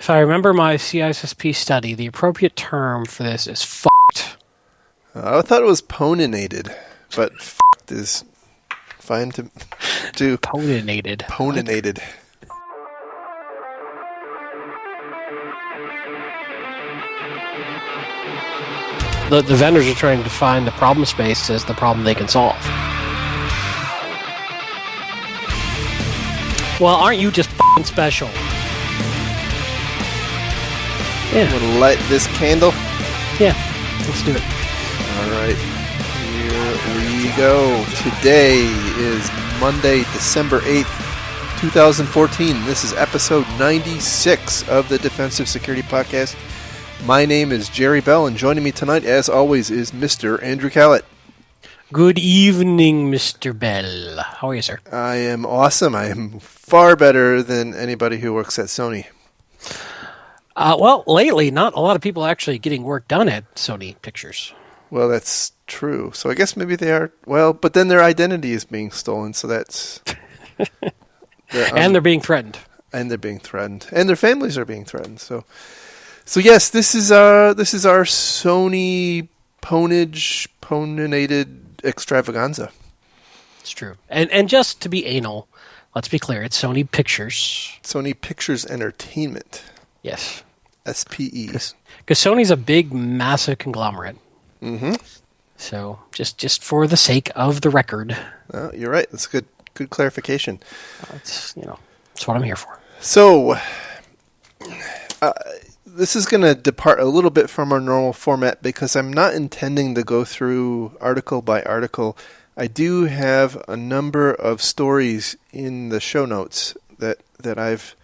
If I remember my CISSP study, the appropriate term for this is fucked. I thought it was poninated, but f***ed is fine to do. Poninated. Poninated. The vendors are trying to find the problem space as the problem they can solve. Well, aren't you just f***ing special? I'm Yeah, going to light this candle. yeah. Let's do it. All right, here we go. Today is Monday, December 8th, 2014. This is episode 96 of the Defensive Security Podcast. My name is Jerry Bell, and joining me tonight, as always, is Mr. Andrew Callett. Good evening, Mr. Bell. How are you, sir? I am awesome. I am far better than anybody who works at Sony. Well, lately, not a lot of people actually getting work done at Sony Pictures. Well, that's true. So I guess maybe they are. Well, but then their identity is being stolen, so that's... And they're being threatened. And they're being threatened. And their families are being threatened. So yes, this is our Sony poninated extravaganza. It's true. And just to be anal, let's be clear, it's Sony Pictures. Sony Pictures Entertainment. Yes. SPE. Because Sony's a big, massive conglomerate. Mm-hmm. So just for the sake of the record. You're right. That's good clarification. That's what I'm here for. So, this is going to depart a little bit from our normal format because I'm not intending to go through article by article. I do have a number of stories in the show notes that I've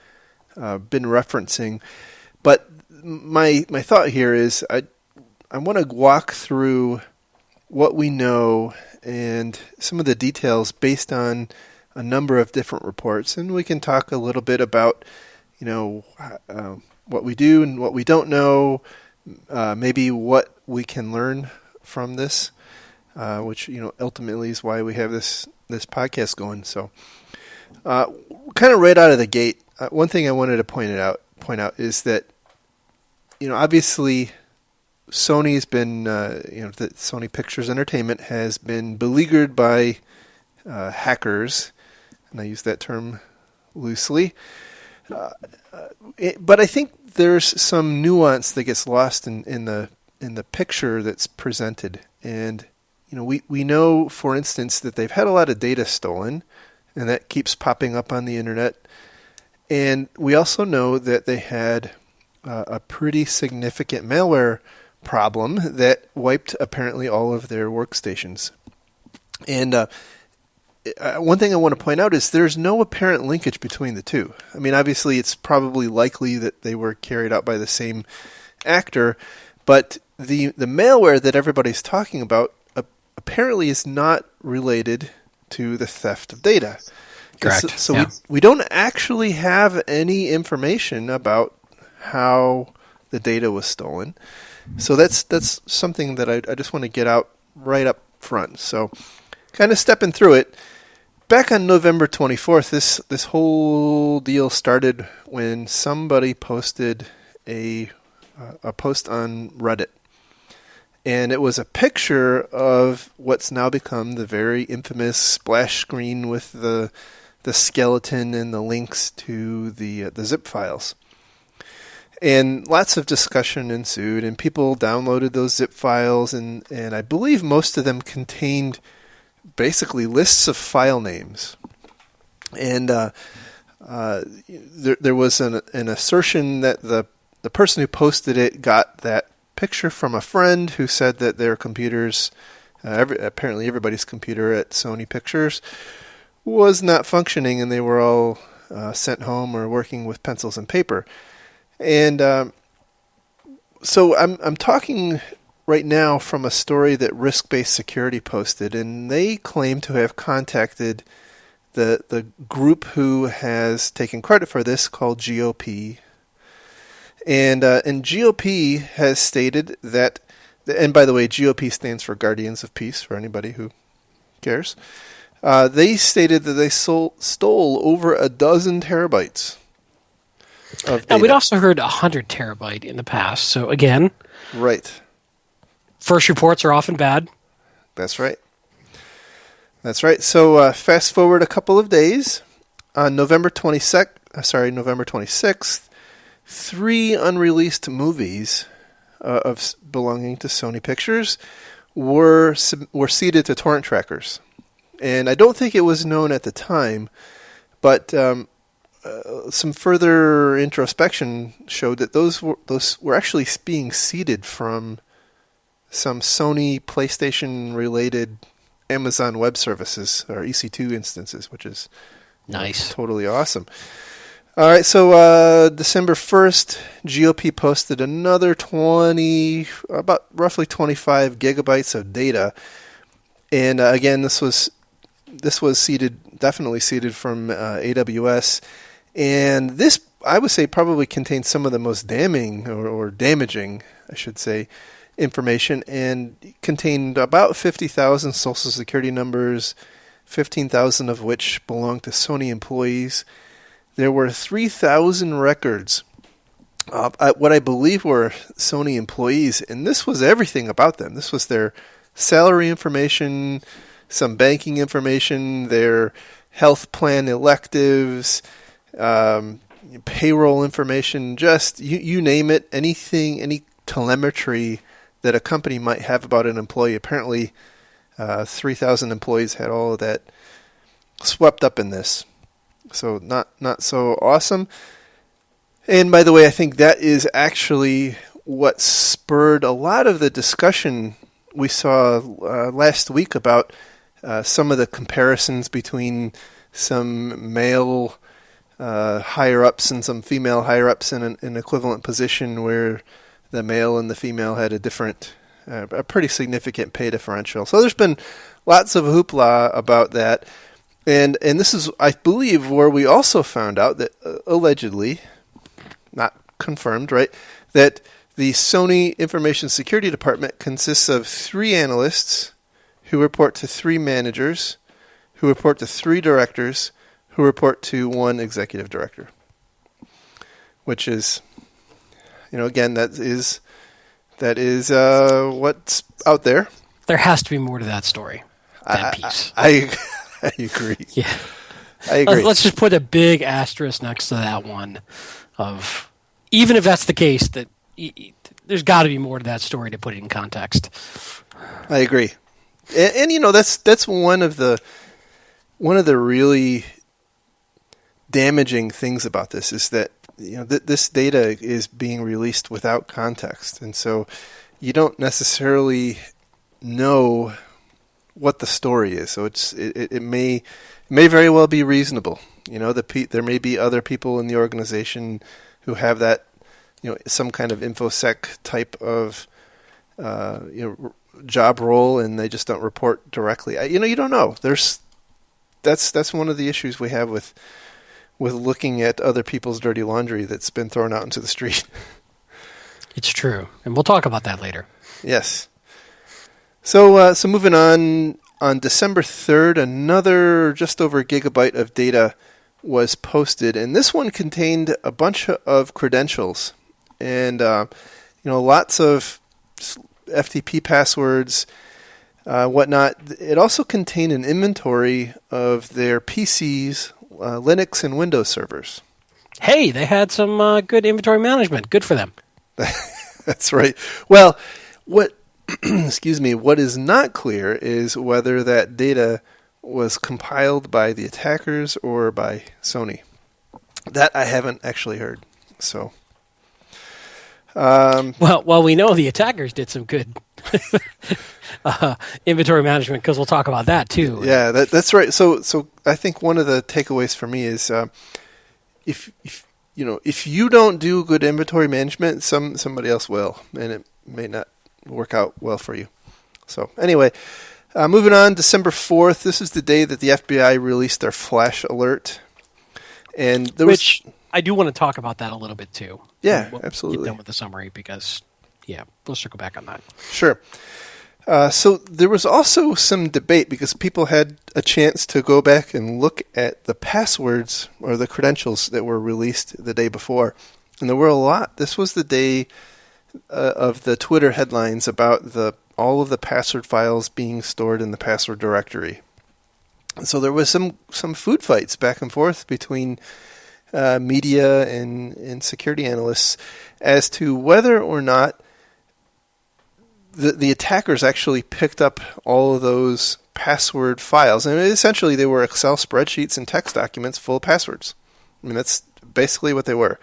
been referencing, but my thought here is I want to walk through what we know and some of the details based on a number of different reports, and we can talk a little bit about what we do and what we don't know, maybe what we can learn from this, which ultimately is why we have this podcast going. So, kind of right out of the gate, one thing I wanted to point out is that obviously Sony's been the Sony Pictures Entertainment has been beleaguered by hackers, and I use that term loosely. But I think there's some nuance that gets lost in the picture that's presented, and we know, for instance, that they've had a lot of data stolen, and that keeps popping up on the internet. And we also know that they had a pretty significant malware problem that wiped apparently all of their workstations. And one thing I want to point out is there's no apparent linkage between the two. I mean, obviously, it's probably likely that they were carried out by the same actor, but the malware that everybody's talking about apparently is not related to the theft of data. Correct. So yeah. we don't actually have any information about how the data was stolen. So that's something that I just want to get out right up front. So kind of stepping through it. Back on November 24th, this whole deal started when somebody posted a post on Reddit. And it was a picture of what's now become the very infamous splash screen with the skeleton and the links to the zip files. And lots of discussion ensued, and people downloaded those zip files, and I believe most of them contained basically lists of file names. And there was an assertion that the person who posted it got that picture from a friend who said that their computers, apparently everybody's computer at Sony Pictures, was not functioning, and they were all sent home or working with pencils and paper. And so I'm talking right now from a story that Risk Based Security posted, and they claim to have contacted the group who has taken credit for this, called GOP. And GOP has stated that, and by the way, GOP stands for Guardians of Peace, for anybody who cares. They stated that they stole over a dozen terabytes of Now, we'd data. also heard 100 terabyte in the past. So again, Right. first reports are often bad. That's right. That's right. So fast forward a couple of days. On November 26th, three unreleased movies belonging to Sony Pictures were seeded to torrent trackers. And I don't think it was known at the time, but some further introspection showed that those were actually being seeded from some Sony PlayStation related Amazon Web Services or EC2 instances, which is Nice. totally awesome. All right, so December 1st, GOP posted another about roughly 25 gigabytes of data, and again, this was definitely seeded from AWS, and this, I would say, probably contains some of the most damning or damaging, I should say, information, and contained about 50,000 social security numbers, 15,000 of which belong to Sony employees. There were 3,000 records at what I believe were Sony employees, and this was everything about them. This was their salary information, some banking information, their health plan electives, payroll information, just you name it, anything, any telemetry that a company might have about an employee. Apparently, 3,000 employees had all of that swept up in this. So not so awesome. And by the way, I think that is actually what spurred a lot of the discussion we saw last week about some of the comparisons between some male higher-ups and some female higher-ups in an equivalent position where the male and the female had a pretty significant pay differential. So there's been lots of hoopla about that. And this is, I believe, where we also found out that allegedly, not confirmed, right, that the Sony Information Security Department consists of 3 analysts who report to 3 managers, who report to 3 directors, who report to 1 executive director. Which is, again, that is what's out there. There has to be more to that story. That piece. I agree. Yeah. I agree. Let's just put a big asterisk next to that one. Of even if that's the case, that there's got to be more to that story to put it in context. I agree, and that's one of the really damaging things about this is that this data is being released without context, and so you don't necessarily know what the story is. So it may very well be reasonable. There may be other people in the organization who have that, some kind of infosec type of job role, and they just don't report directly. You don't know. That's one of the issues we have with looking at other people's dirty laundry that's been thrown out into the street. It's true, and we'll talk about that later. Yes. So moving on December 3rd, another just over a gigabyte of data was posted, and this one contained a bunch of credentials and lots of FTP passwords, whatnot. It also contained an inventory of their PCs, Linux and Windows servers. Hey, they had some good inventory management. Good for them. That's right. Well, what is not clear is whether that data was compiled by the attackers or by Sony. That I haven't actually heard. So, well, we know the attackers did some good inventory management because we'll talk about that too. Yeah, that's right. So I think one of the takeaways for me is if you don't do good inventory management, somebody else will, and it may not work out well for you. So anyway, moving on, December 4th. This is the day that the FBI released their flash alert, and which I do want to talk about that a little bit too. Yeah, we'll absolutely. Get done with the summary because we'll circle back on that. Sure. So there was also some debate because people had a chance to go back and look at the passwords or the credentials that were released the day before. And there were a lot. This was the day of the Twitter headlines about all of the password files being stored in the password directory. And so there was some food fights back and forth between media and security analysts as to whether or not the attackers actually picked up all of those password files. And essentially they were Excel spreadsheets and text documents full of passwords. I mean, that's basically what they were.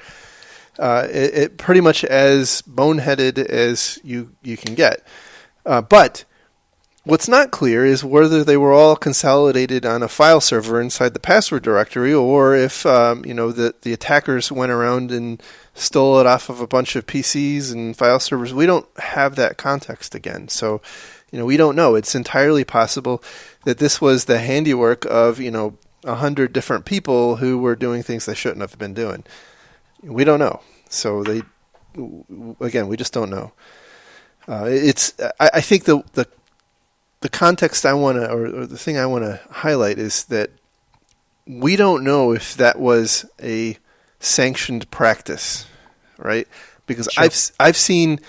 It pretty much as boneheaded as you can get. But what's not clear is whether they were all consolidated on a file server inside the password directory, or if the attackers went around and stole it off of a bunch of PCs and file servers. We don't have that context again, so we don't know. It's entirely possible that this was the handiwork of 100 different people who were doing things they shouldn't have been doing. We don't know. So we just don't know. I think the context I want to, or the thing I want to highlight is that we don't know if that was a sanctioned practice, right? Because Sure. I've seen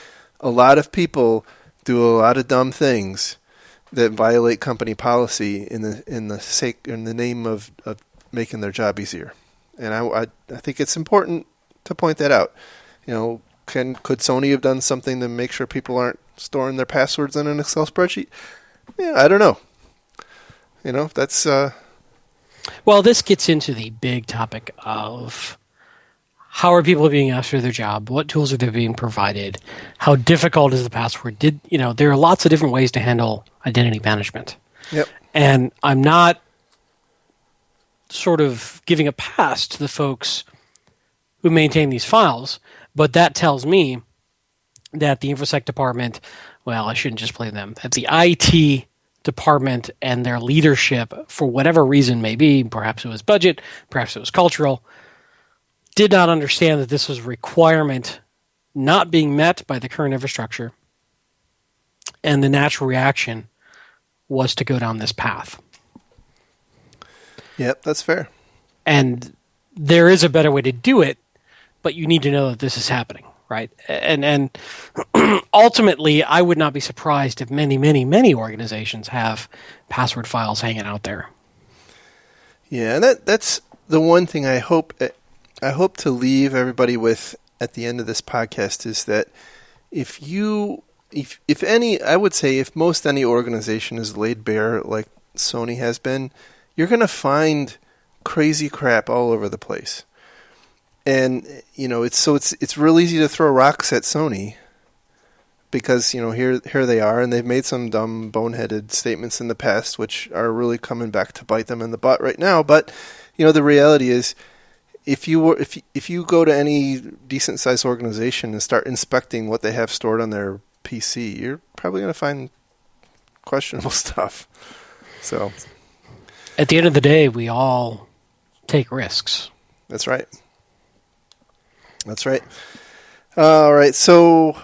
a lot of people do a lot of dumb things that violate company policy in the name of making their job easier, and I think it's important to point that out. Could Sony have done something to make sure people aren't storing their passwords in an Excel spreadsheet? Yeah, I don't know. That's Well, this gets into the big topic of how are people being asked for their job? What tools are they being provided? How difficult is the password? There are lots of different ways to handle identity management. Yep. And I'm not sort of giving a pass to the folks who maintain these files, but that tells me that the InfoSec department, well, I shouldn't just blame them, that the IT department and their leadership, for whatever reason may be, perhaps it was budget, perhaps it was cultural, did not understand that this was a requirement not being met by the current infrastructure, and the natural reaction was to go down this path. Yep, that's fair. And there is a better way to do it, but you need to know that this is happening, right? And ultimately, I would not be surprised if many, many, many organizations have password files hanging out there. Yeah, and that's the one thing I hope to leave everybody with at the end of this podcast is that if most any organization is laid bare like Sony has been, you're going to find crazy crap all over the place. And it's real easy to throw rocks at Sony because here they are, and they've made some dumb boneheaded statements in the past which are really coming back to bite them in the butt right now. But the reality is, if you go to any decent sized organization and start inspecting what they have stored on their PC, you're probably going to find questionable stuff. So At the end of the day, we all take risks. that's right. That's right. All right. So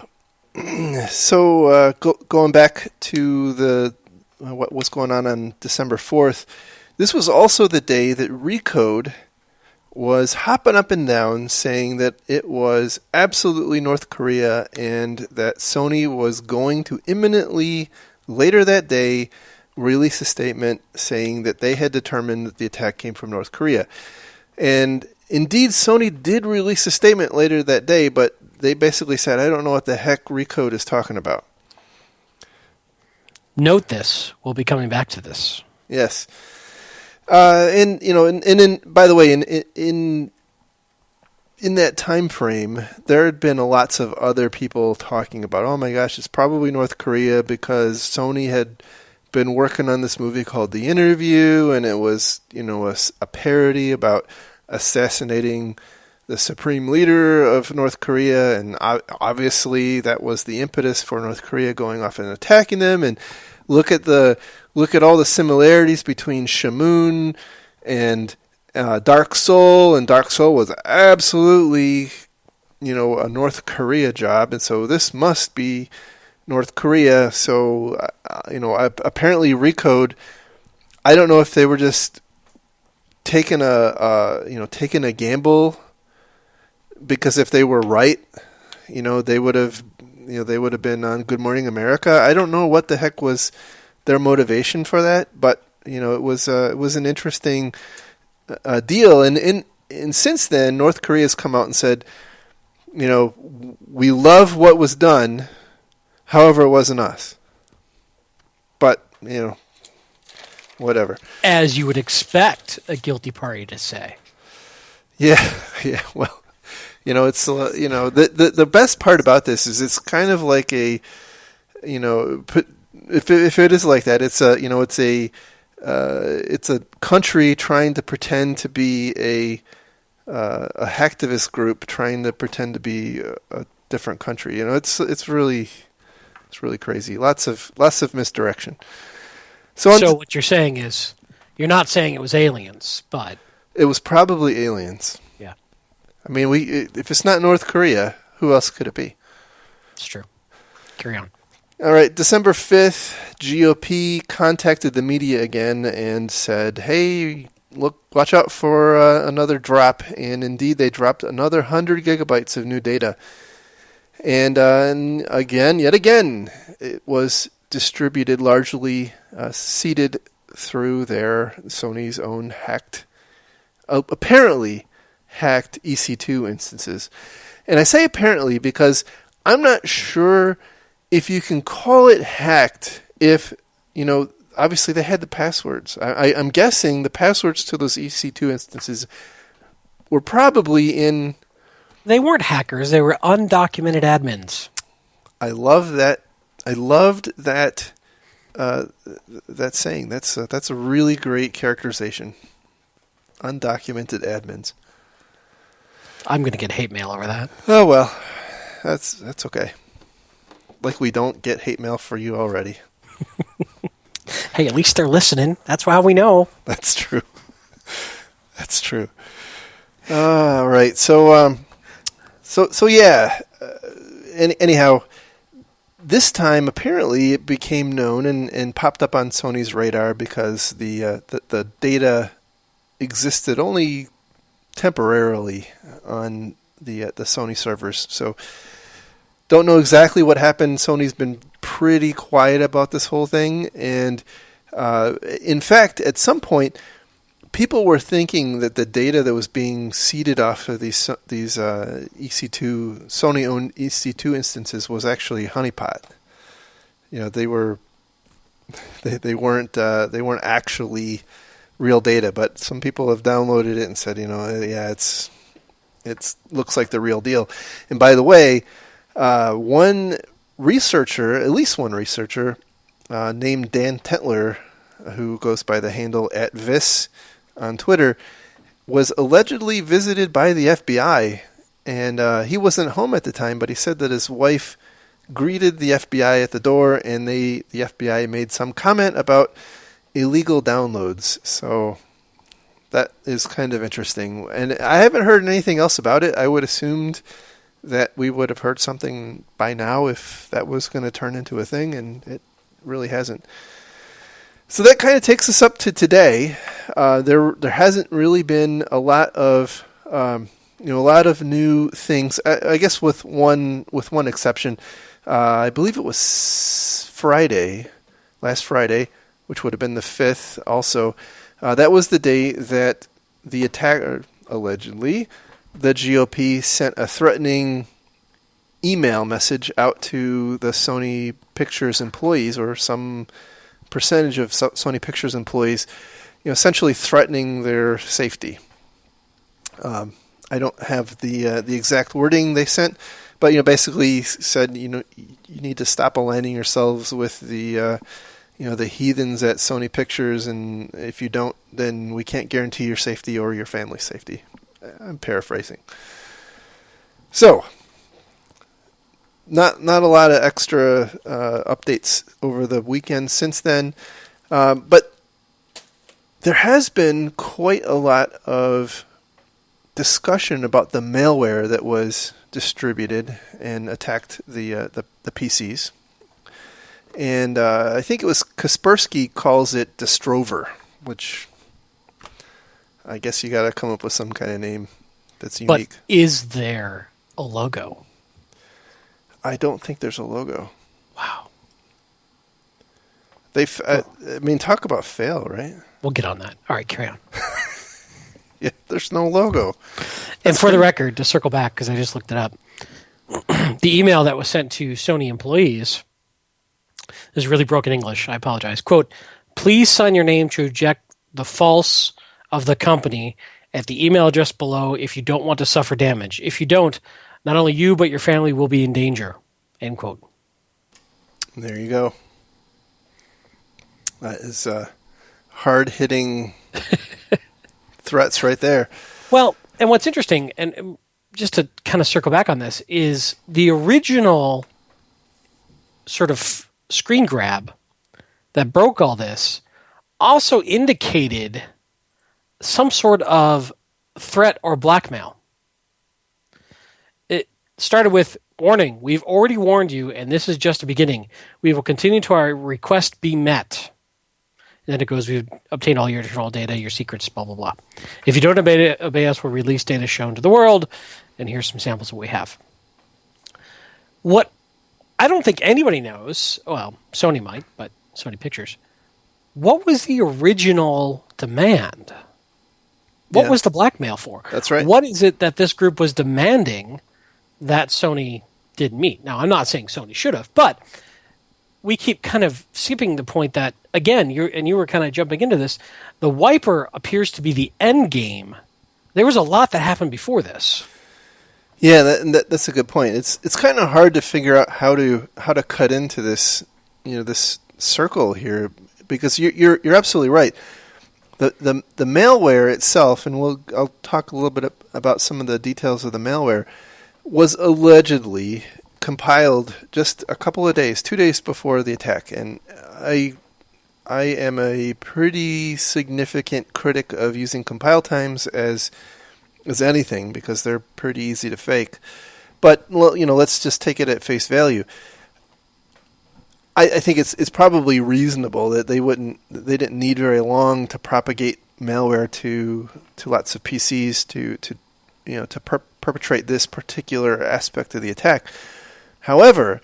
going back to what's going on December 4th, this was also the day that Recode was hopping up and down saying that it was absolutely North Korea and that Sony was going to imminently, later that day, release a statement saying that they had determined that the attack came from North Korea. And indeed, Sony did release a statement later that day, but they basically said, I don't know what the heck Recode is talking about. Note this. We'll be coming back to this. Yes. By the way, in that time frame, there had been lots of other people talking about, oh my gosh, it's probably North Korea because Sony had been working on this movie called The Interview, and it was, a parody about assassinating the supreme leader of North Korea, and obviously that was the impetus for North Korea going off and attacking them. And look at all the similarities between Shamoon and Dark Soul, and Dark Soul was absolutely, a North Korea job, and so this must be North Korea. So, apparently Recode, I don't know if they were just taking a gamble, because if they were right, they would have been on Good Morning America. I don't know what the heck was their motivation for that, but it was an interesting deal. And since then, North Korea has come out and said, we love what was done, however, it wasn't us. But whatever. As you would expect a guilty party to say. Yeah. Well, it's the best part about this is it's kind of like if it is like that, it's a country trying to pretend to be a hacktivist group trying to pretend to be a different country. It's really crazy. Lots of misdirection. So what you're saying is, you're not saying it was aliens, but it was probably aliens. Yeah. I mean, if it's not North Korea, who else could it be? It's true. Carry on. All right, December 5th, GOP contacted the media again and said, hey, look, watch out for another drop. And indeed, they dropped another 100 gigabytes of new data. And yet again, it was distributed largely seeded through Sony's own apparently hacked EC2 instances. And I say apparently because I'm not sure if you can call it hacked if, obviously they had the passwords. I'm guessing the passwords to those EC2 instances were probably in... They weren't hackers. They were undocumented admins. I love that. I loved that that saying. That's a really great characterization. Undocumented admins. I'm going to get hate mail over that. Oh well, that's okay. Like we don't get hate mail for you already. Hey, at least they're listening. That's why we know. That's true. That's true. All right. So yeah. Anyhow, this time apparently it became known and popped up on Sony's radar because the data existed only temporarily on the Sony servers. So don't know exactly what happened. Sony's been pretty quiet about this whole thing, and in fact, at some point, people were thinking that the data that was being seeded off of these EC2 Sony-owned EC2 instances was actually honeypot. They weren't actually real data, but some people have downloaded it and said, yeah, it looks like the real deal. And by the way, at least one researcher named Dan Tentler, who goes by the handle @Vis on Twitter, was allegedly visited by the FBI, and he wasn't home at the time, but he said that his wife greeted the FBI at the door, and the FBI made some comment about illegal downloads. So that is kind of interesting. And I haven't heard anything else about it. I would assumed that we would have heard something by now if that was going to turn into a thing, and it really hasn't. So that kind of takes us up to today. There hasn't really been a lot of new things. I guess with one exception. I believe it was last Friday, which would have been the 5th also. That was the day that the attacker, allegedly, the GOP sent a threatening email message out to the Sony Pictures employees, or some percentage of Sony Pictures employees, essentially threatening their safety. I don't have the exact wording they sent, but basically said you need to stop aligning yourselves with the heathens at Sony Pictures, and if you don't, then we can't guarantee your safety or your family's safety. I'm paraphrasing. So, not a lot of extra updates over the weekend since then, but there has been quite a lot of discussion about the malware that was distributed and attacked the PCs. And I think it was Kaspersky calls it Distrover, which I guess you got to come up with some kind of name that's unique. But is there a logo? I don't think there's a logo. Wow. I mean, talk about fail, right? We'll get on that. All right, carry on. Yeah, there's no logo. And for the record, to circle back, because I just looked it up, the email that was sent to Sony employees is really broken English. I apologize. Quote, please sign your name to reject the false of the company at the email address below if you don't want to suffer damage. If you don't, not only you, but your family will be in danger. End quote. There you go. That is hard-hitting threats right there. Well, and what's interesting, and just to kind of circle back on this, is the original sort of screen grab that broke all this also indicated some sort of threat or blackmail. It started with, warning, we've already warned you, and this is just a beginning. We will continue to our request be met. And then it goes, we've obtained all your internal data, your secrets, blah, blah, blah. If you don't obey us, we'll release data shown to the world, and here's some samples of what we have. What I don't think anybody knows, well, Sony might, but Sony Pictures, what was the original demand? What was the blackmail for? That's right. What is it that this group was demanding that Sony didn't meet? Now, I'm not saying Sony should have, but we keep kind of skipping the point that, again, you were kind of jumping into this, the wiper appears to be the end game. There was a lot that happened before this. Yeah, that's a good point. It's kind of hard to figure out how to cut into this, this circle here, because you're absolutely right. The malware itself, and I'll talk a little bit about some of the details of the malware, was allegedly compiled just a couple of days, 2 days before the attack, and I am a pretty significant critic of using compile times as anything, because they're pretty easy to fake. But let's just take it at face value. I think it's probably reasonable that they didn't need very long to propagate malware to lots of PCs to perpetrate this particular aspect of the attack. However,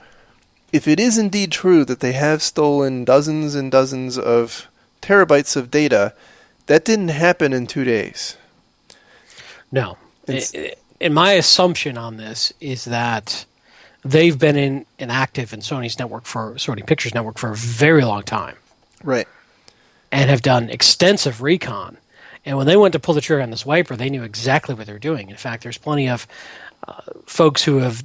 if it is indeed true that they have stolen dozens and dozens of terabytes of data, that didn't happen in 2 days. No. And my assumption on this is that they've been inactive in Sony Pictures Network for a very long time. Right. And have done extensive recon. And when they went to pull the trigger on this wiper, they knew exactly what they were doing. In fact, there's plenty of folks who have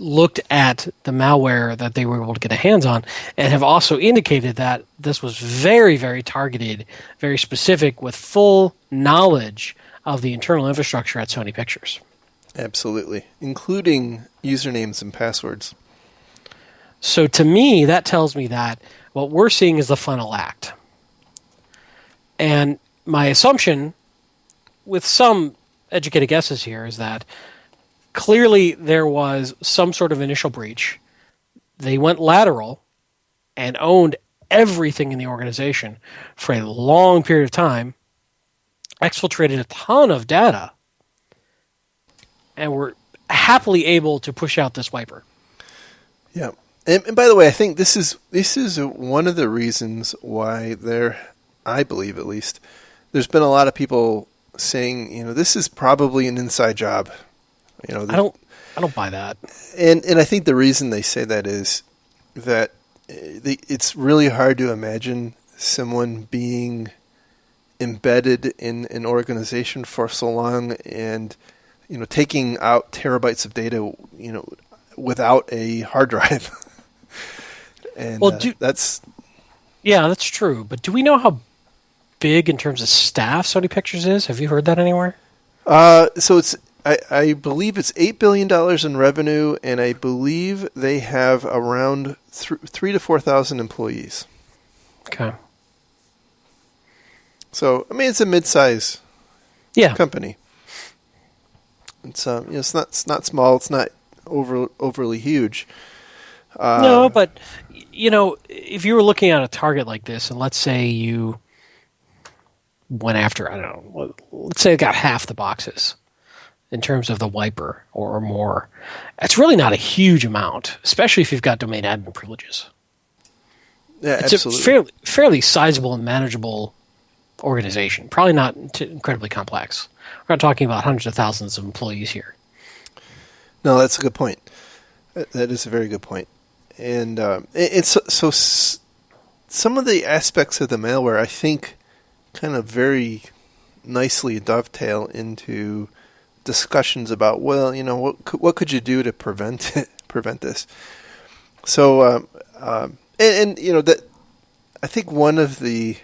looked at the malware that they were able to get their hands on and have also indicated that this was very, very targeted, very specific, with full knowledge of the internal infrastructure at Sony Pictures. Absolutely, including usernames and passwords. So to me, that tells me that what we're seeing is the final act. And my assumption, with some educated guesses here, is that clearly there was some sort of initial breach. They went lateral and owned everything in the organization for a long period of time, exfiltrated a ton of data, and were happily able to push out this wiper. Yeah. And by the way, I think this is one of the reasons why I believe at least, there's been a lot of people saying, this is probably an inside job. I don't buy that. And I think the reason they say that is that it's really hard to imagine someone being embedded in an organization for so long and taking out terabytes of data without a hard drive. And that's true. But do we know how big in terms of staff Sony Pictures is? Have you heard that anywhere? So it's I believe it's $8 billion in revenue, and I believe they have around 3,000 to 4,000 employees. Okay. So, I mean, it's a mid-size company. It's it's not small. It's not overly huge. No, but if you were looking at a target like this, and let's say you went after, I don't know, let's say it got half the boxes in terms of the wiper or more, it's really not a huge amount, especially if you've got domain admin privileges. Yeah, it's absolutely. a fairly sizable and manageable organization. Probably not incredibly complex. We're not talking about hundreds of thousands of employees here. No, that's a good point. That is a very good point. And some of the aspects of the malware, I think, kind of very nicely dovetail into discussions about, well, what could you do to prevent this? So, that I think one of the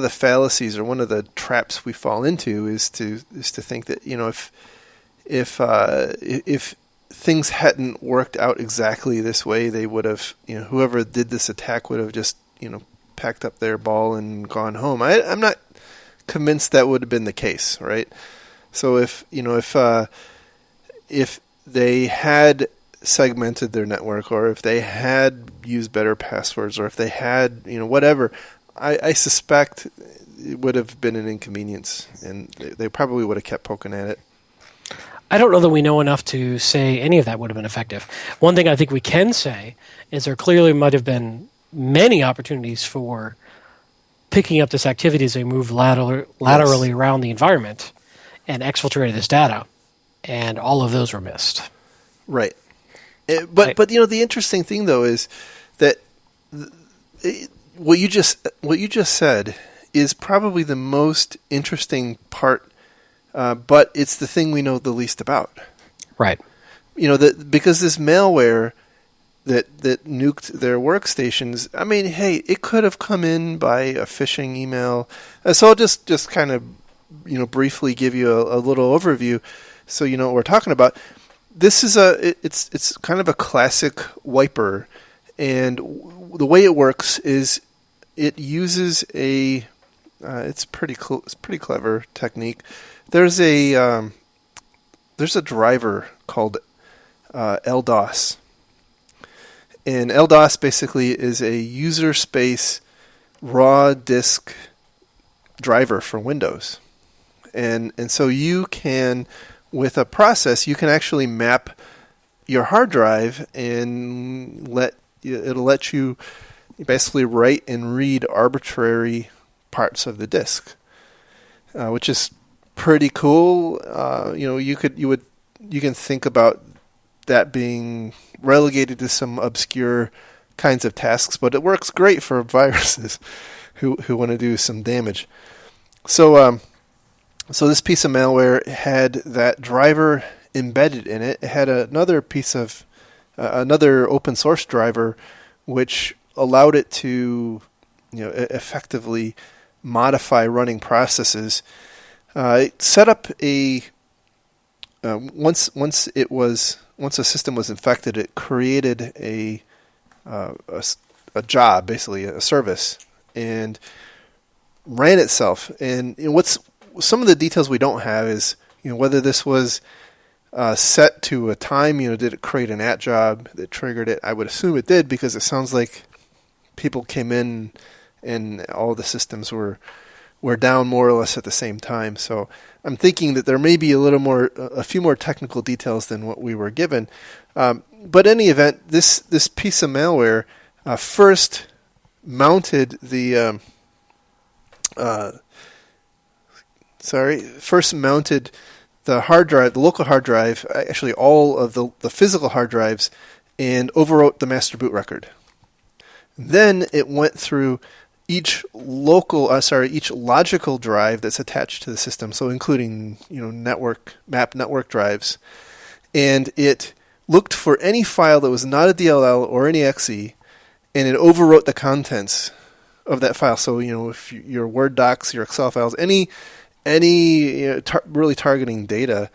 fallacies or one of the traps we fall into is to think that if things hadn't worked out exactly this way, they would have, whoever did this attack would have just, packed up their ball and gone home. I'm not convinced that would have been the case, right? So if they had segmented their network, or if they had used better passwords, or if they had, whatever, I suspect it would have been an inconvenience, and they probably would have kept poking at it. I don't know that we know enough to say any of that would have been effective. One thing I think we can say is there clearly might have been many opportunities for picking up this activity as they move laterally around the environment and exfiltrated this data, and all of those were missed. Right. But the interesting thing though is that what you just said is probably the most interesting part, but it's the thing we know the least about. Right. Because this malware that nuked their workstations, I mean, hey, it could have come in by a phishing email. So I'll just kind of briefly give you a little overview so you know what we're talking about. This is it's kind of a classic wiper, and the way it works is it uses it's pretty clever technique. There's a driver called LDOS, and LDOS basically is a user space raw disk driver for Windows, and so you can, with a process, you can actually map your hard drive and it'll let you basically write and read arbitrary parts of the disk, which is pretty cool. You can think about that being relegated to some obscure kinds of tasks, but it works great for viruses who want to do some damage. So this piece of malware had that driver embedded in it. It had another piece of another open source driver, which allowed it to, effectively modify running processes. It set up once a system was infected, it created a job, basically a service, and ran itself. And what's some of the details we don't have is, whether this was set to a time, did it create an @ job that triggered it? I would assume it did, because it sounds like people came in and all the systems were down more or less at the same time. So I'm thinking that there may be a few more technical details than what we were given. But in any event, this piece of malware first mounted the hard drive, the local hard drive, actually all of the physical hard drives, and overwrote the master boot record. Then it went through each logical drive that's attached to the system, so including map network drives, and it looked for any file that was not a DLL or any exe, and it overwrote the contents of that file. So if your Word docs, your Excel files, any really targeting data,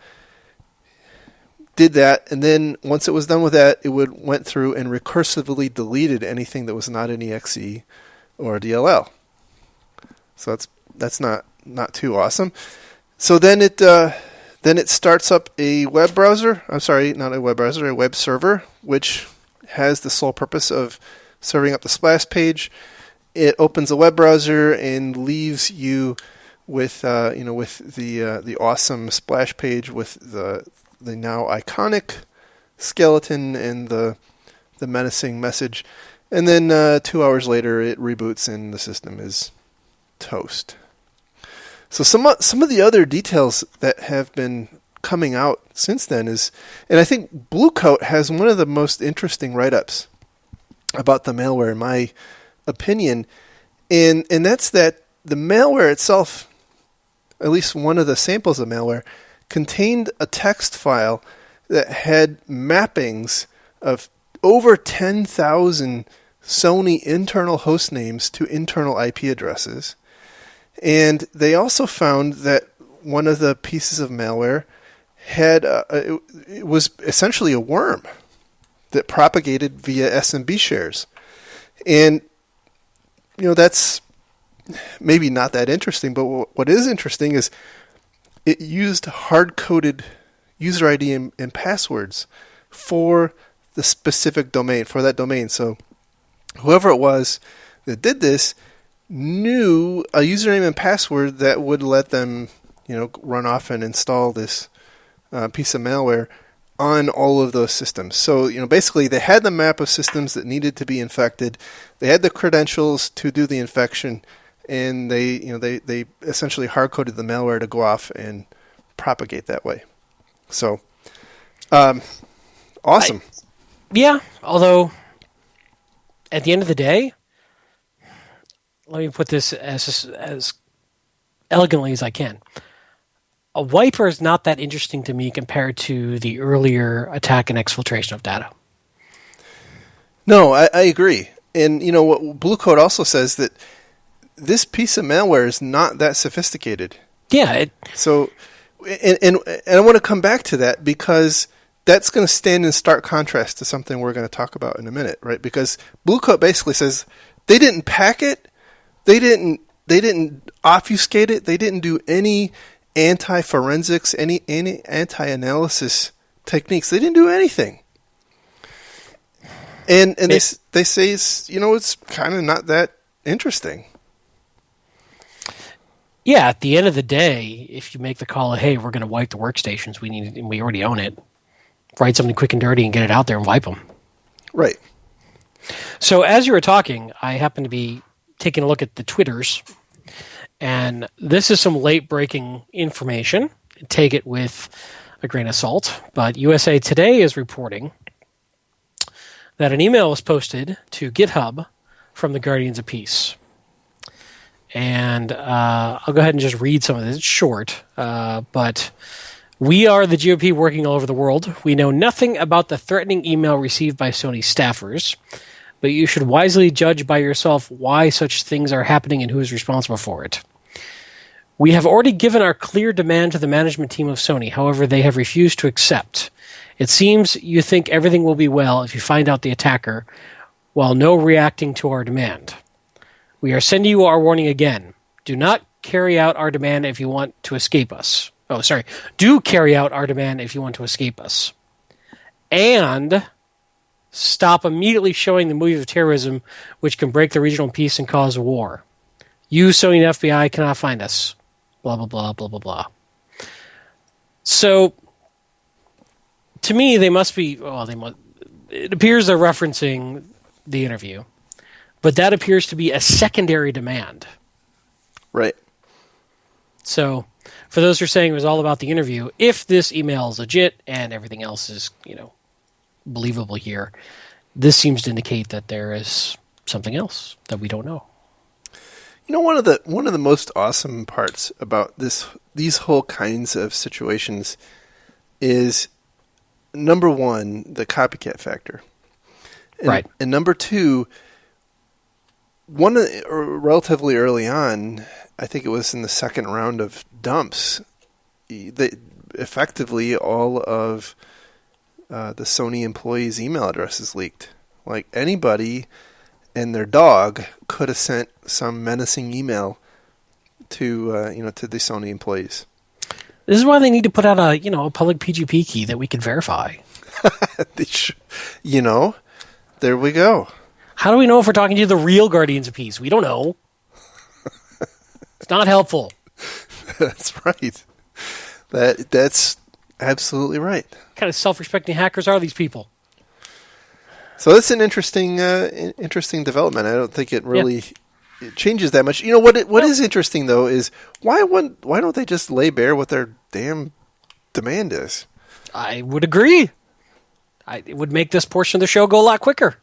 did that, and then once it was done with that, it went through and recursively deleted anything that was not an exe or a DLL. So that's not too awesome. So then it starts up a web browser. I'm sorry, not a web browser, a web server, which has the sole purpose of serving up the splash page. It opens a web browser and leaves you with with the awesome splash page with the now iconic skeleton and the menacing message. And then 2 hours later, it reboots and the system is toast. So some of the other details that have been coming out since then is, and I think Blue Coat has one of the most interesting write-ups about the malware, in my opinion, and that's that the malware itself, at least one of the samples of malware, contained a text file that had mappings of over 10,000 Sony internal host names to internal IP addresses. And they also found that one of the pieces of malware had it was essentially a worm that propagated via SMB shares. And that's maybe not that interesting, but what is interesting is it used hard-coded user ID and passwords for the specific domain, for that domain. So whoever it was that did this knew a username and password that would let them, run off and install this piece of malware on all of those systems. So, basically they had the map of systems that needed to be infected. They had the credentials to do the infection, and they essentially hard-coded the malware to go off and propagate that way. So, awesome. Yeah, although at the end of the day, let me put this as elegantly as I can. A wiper is not that interesting to me compared to the earlier attack and exfiltration of data. No, I agree. And what Blue Coat also says that this piece of malware is not that sophisticated. Yeah. So, and I want to come back to that because that's going to stand in stark contrast to something we're going to talk about in a minute, right? Because Blue Coat basically says they didn't pack it, they didn't obfuscate it, they didn't do any anti-forensics, any anti-analysis techniques. They didn't do anything. And they say it's kind of not that interesting. Yeah, at the end of the day, if you make the call of, hey, we're going to wipe the workstations, we already own it, write something quick and dirty and get it out there and wipe them. Right. So as you were talking, I happened to be taking a look at the Twitters, and this is some late-breaking information. Take it with a grain of salt, but USA Today is reporting that an email was posted to GitHub from the Guardians of Peace. And I'll go ahead and just read some of this. It's short, but we are the GOP working all over the world. We know nothing about the threatening email received by Sony staffers, but you should wisely judge by yourself why such things are happening and who is responsible for it. We have already given our clear demand to the management team of Sony. However, they have refused to accept. It seems you think everything will be well if you find out the attacker, while no reacting to our demand. We are sending you our warning again. Do not carry out our demand if you want to escape us. Do carry out our demand if you want to escape us. And stop immediately showing the movies of terrorism which can break the regional peace and cause war. You, Sony and FBI, cannot find us. Blah, blah, blah, blah, blah, blah. So, to me, it appears they're referencing the interview. But that appears to be a secondary demand. Right. So, for those who are saying it was all about the interview, if this email is legit and everything else is, believable here, this seems to indicate that there is something else that we don't know. One of the most awesome parts about these whole kinds of situations is, number one, the copycat factor. Right. And number two, relatively early on, I think it was in the second round of dumps, effectively all of the Sony employees' email addresses leaked. Like anybody and their dog could have sent some menacing email to the Sony employees. This is why they need to put out a public PGP key that we can verify. There we go. How do we know if we're talking to the real Guardians of Peace? We don't know. It's not helpful. That's right. That's absolutely right. What kind of self-respecting hackers are these people? So that's an interesting development. I don't think it really it changes that much. You know what is interesting though is why don't they just lay bare what their damn demand is? I would agree. It would make this portion of the show go a lot quicker.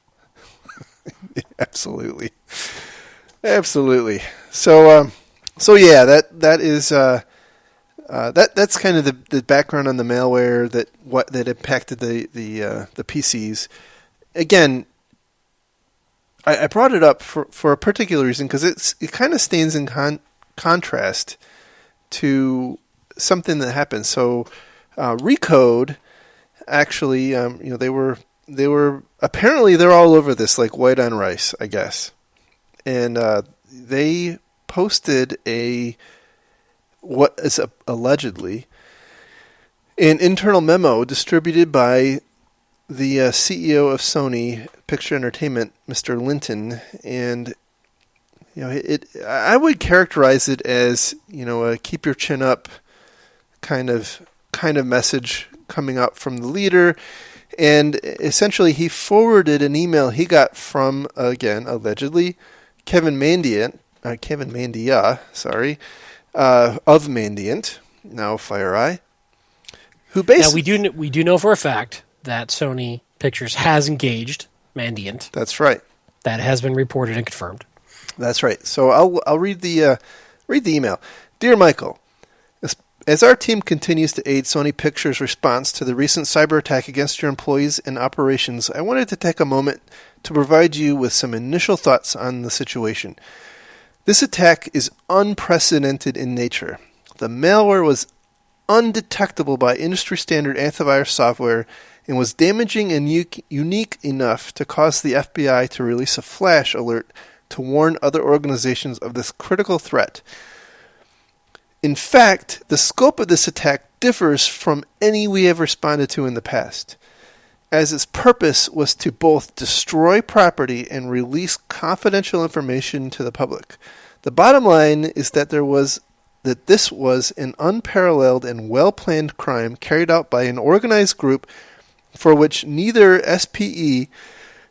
Absolutely. So yeah, that is that's kind of the background on the malware that impacted the PCs. Again, I brought it up for a particular reason because it kind of stands in contrast to something that happened. So Recode actually, they were apparently they're all over this like white on rice, I guess, and they posted what is allegedly an internal memo distributed by the CEO of Sony Picture Entertainment, Mr. Linton, and I would characterize it as a keep your chin up kind of message coming up from the leader, and essentially he forwarded an email he got from again allegedly Kevin Mandia, of Mandiant, now FireEye, who basically... Now, we do know for a fact that Sony Pictures has engaged Mandiant. That's right. That has been reported and confirmed. That's right. So I'll read the email. Dear Michael, as our team continues to aid Sony Pictures' response to the recent cyber attack against your employees and operations, I wanted to take a moment to provide you with some initial thoughts on the situation. This attack is unprecedented in nature. The malware was undetectable by industry-standard antivirus software and was damaging and unique enough to cause the FBI to release a flash alert to warn other organizations of this critical threat. In fact, the scope of this attack differs from any we have responded to in the past, as its purpose was to both destroy property and release confidential information to the public. The bottom line is that this was an unparalleled and well-planned crime carried out by an organized group for which neither SPE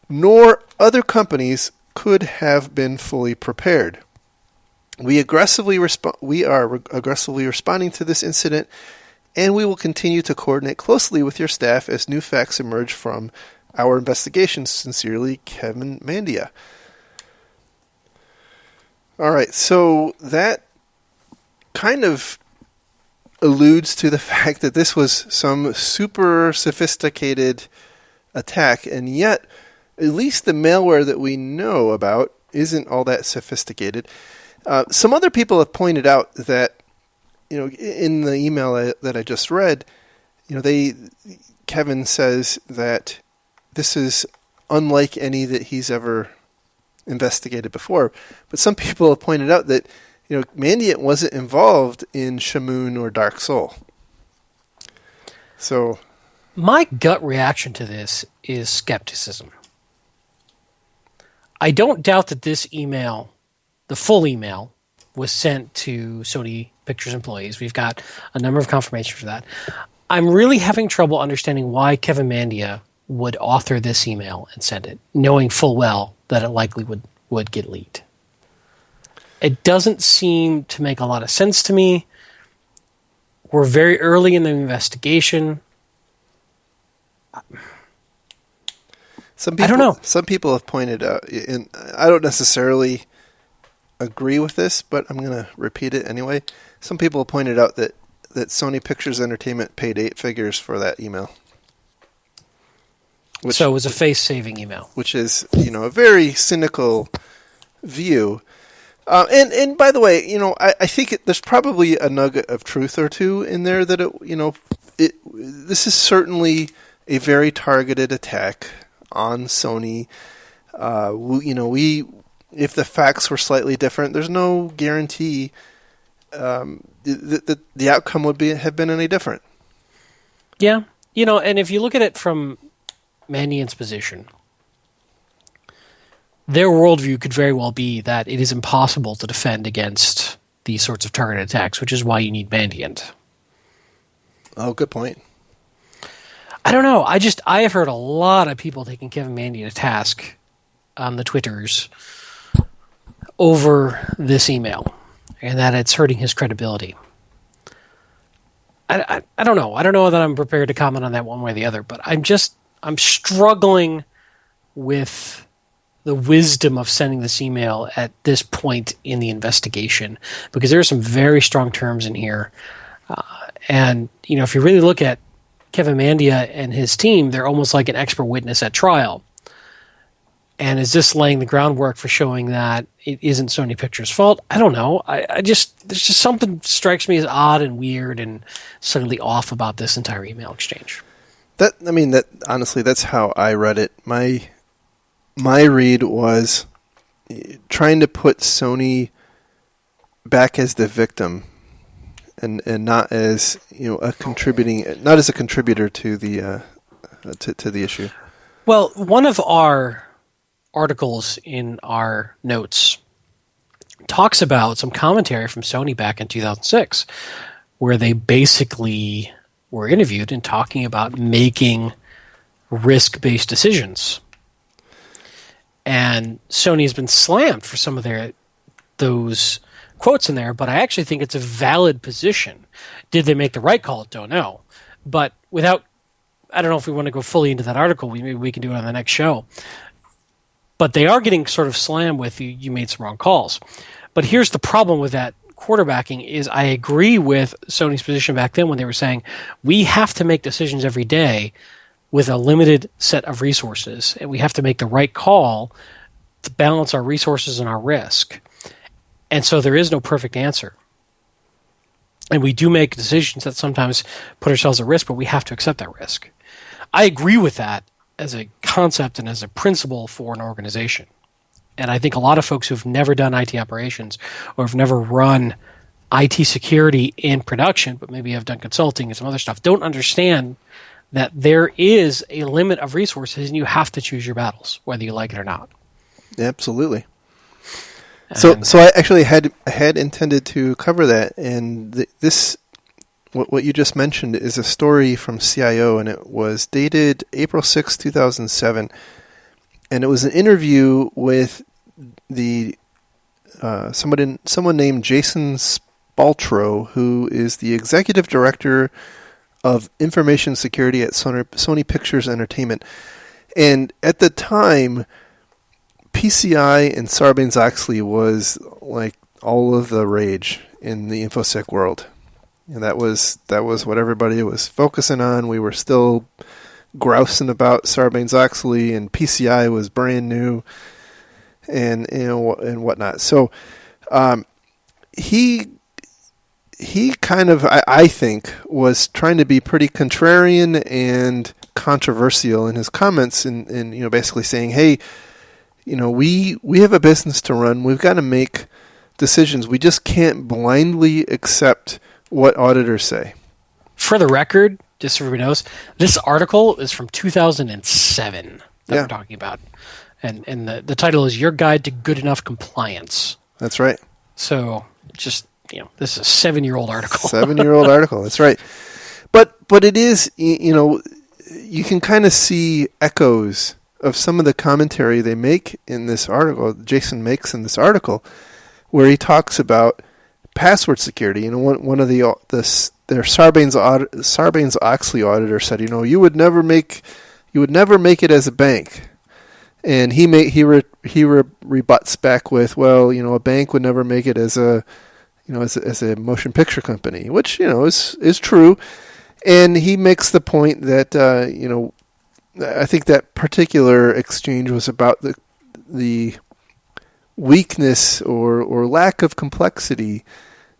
nor other companies could have been fully prepared. We are aggressively responding to this incident, and we will continue to coordinate closely with your staff as new facts emerge from our investigations. Sincerely, Kevin Mandia. All right, so that kind of alludes to the fact that this was some super sophisticated attack, and yet at least the malware that we know about isn't all that sophisticated. Some other people have pointed out that, in the email that I just read, Kevin says that this is unlike any that he's ever investigated before. But some people have pointed out that, Mandiant wasn't involved in Shamoon or Dark Soul. So, my gut reaction to this is skepticism. I don't doubt that this email, the full email, was sent to Sony Pictures employees. We've got a number of confirmations for that. I'm really having trouble understanding why Kevin Mandia would author this email and send it, knowing full well that it likely would get leaked. It doesn't seem to make a lot of sense to me. We're very early in the investigation. I don't know. Some people have pointed out, and I don't necessarily agree with this, but I'm going to repeat it anyway. Some people have pointed out that Sony Pictures Entertainment paid 8 figures for that email. So it was a face-saving email. Which is, a very cynical view. And by the way, I think there's probably a nugget of truth or two in there that this is certainly a very targeted attack on Sony. If the facts were slightly different, there's no guarantee that the outcome would have been any different. Yeah, and if you look at it from Mandiant's position, their worldview could very well be that it is impossible to defend against these sorts of targeted attacks, which is why you need Mandiant. Oh, good point. I don't know. I have heard a lot of people taking Kevin Mandiant to task on the Twitters over this email, and that it's hurting his credibility. I don't know. I don't know that I'm prepared to comment on that one way or the other, but I'm struggling with the wisdom of sending this email at this point in the investigation, because there are some very strong terms in here. And, if you really look at Kevin Mandia and his team, they're almost like an expert witness at trial. And is this laying the groundwork for showing that it isn't Sony Pictures' fault? I don't know. There's just something strikes me as odd and weird and slightly off about this entire email exchange. That honestly, that's how I read it. My read was trying to put Sony back as the victim, and not as a contributor to the to the issue. Well, one of our articles in our notes talks about some commentary from Sony back in 2006, where they basically were interviewed and talking about making risk-based decisions. And Sony has been slammed for some of those quotes in there, but I actually think it's a valid position. Did they make the right call? Don't know. But I don't know if we want to go fully into that article. Maybe we can do it on the next show. But they are getting sort of slammed with you made some wrong calls. But here's the problem with that quarterbacking is I agree with Sony's position back then when they were saying we have to make decisions every day with a limited set of resources, and we have to make the right call to balance our resources and our risk. And so there is no perfect answer. And we do make decisions that sometimes put ourselves at risk, but we have to accept that risk. I agree with that as a concept and as a principle for an organization. And I think a lot of folks who've never done IT operations or have never run IT security in production, but maybe have done consulting and some other stuff, don't understand that there is a limit of resources and you have to choose your battles, whether you like it or not. Absolutely. So I actually had intended to cover that, and what you just mentioned is a story from CIO, and it was dated April 6, 2007, and it was an interview with someone named Jason Spaltro, who is the executive director of information security at Sony Pictures Entertainment. And at the time, PCI and Sarbanes-Oxley was like all of the rage in the InfoSec world. And that was what everybody was focusing on. We were still grousing about Sarbanes-Oxley, and PCI was brand new, and whatnot. So he kind of, I think, was trying to be pretty contrarian and controversial in his comments, and basically saying, hey, we have a business to run. We've got to make decisions. We just can't blindly accept what auditors say. For the record, just so everybody knows, this article is from 2007 that we're talking about. And the title is Your Guide to Good Enough Compliance. That's right. So just, this is a 7-year-old article. 7-year-old article. That's right. But it is, you can kind of see echoes of some of the commentary they make in this article, Jason makes in this article, where he talks about password security. One of their Sarbanes-Oxley auditor said, you would never make it as a bank, and he rebuts back with, well, a bank would never make it as a motion picture company, which is true, and he makes the point that I think that particular exchange was about the weakness or lack of complexity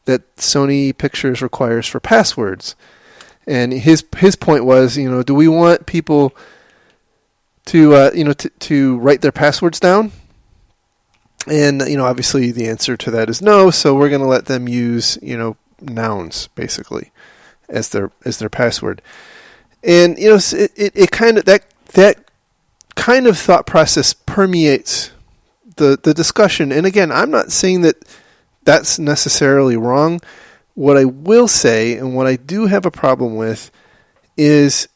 that Sony Pictures requires for passwords. And his point was, do we want people to write their passwords down? And obviously the answer to that is no. So we're going to let them use nouns basically as their password. And it kind of that kind of thought process permeates the discussion. And again, I'm not saying that that's necessarily wrong. What I will say, and what I do have a problem with, is,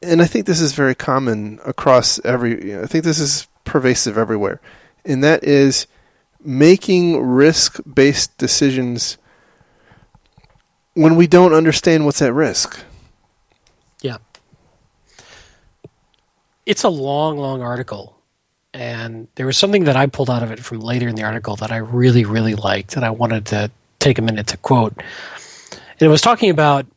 and I think this is very common across I think this is pervasive everywhere, and that is making risk-based decisions when we don't understand what's at risk. Yeah. It's a long, long article. And there was something that I pulled out of it from later in the article that I really, really liked, and I wanted to take a minute to quote. And it was talking about,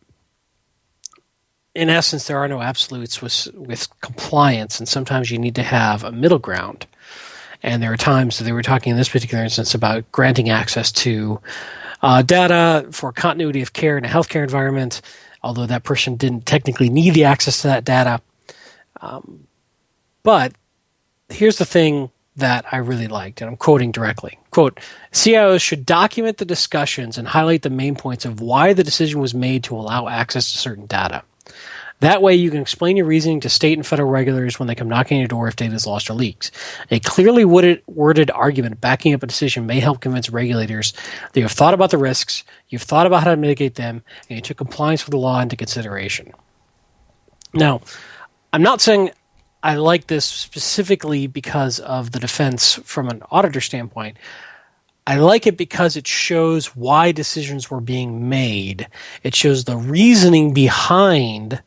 in essence, there are no absolutes with compliance, and sometimes you need to have a middle ground. And there are times that they were talking in this particular instance about granting access to data for continuity of care in a healthcare environment, although that person didn't technically need the access to that data. But here's the thing that I really liked, and I'm quoting directly. Quote, CIOs should document the discussions and highlight the main points of why the decision was made to allow access to certain data. That way you can explain your reasoning to state and federal regulators when they come knocking on your door if data is lost or leaks. A clearly worded argument backing up a decision may help convince regulators that you have thought about the risks, you've thought about how to mitigate them, and you took compliance with the law into consideration. Now, I'm not saying I like this specifically because of the defense from an auditor standpoint. I like it because it shows why decisions were being made. It shows the reasoning behind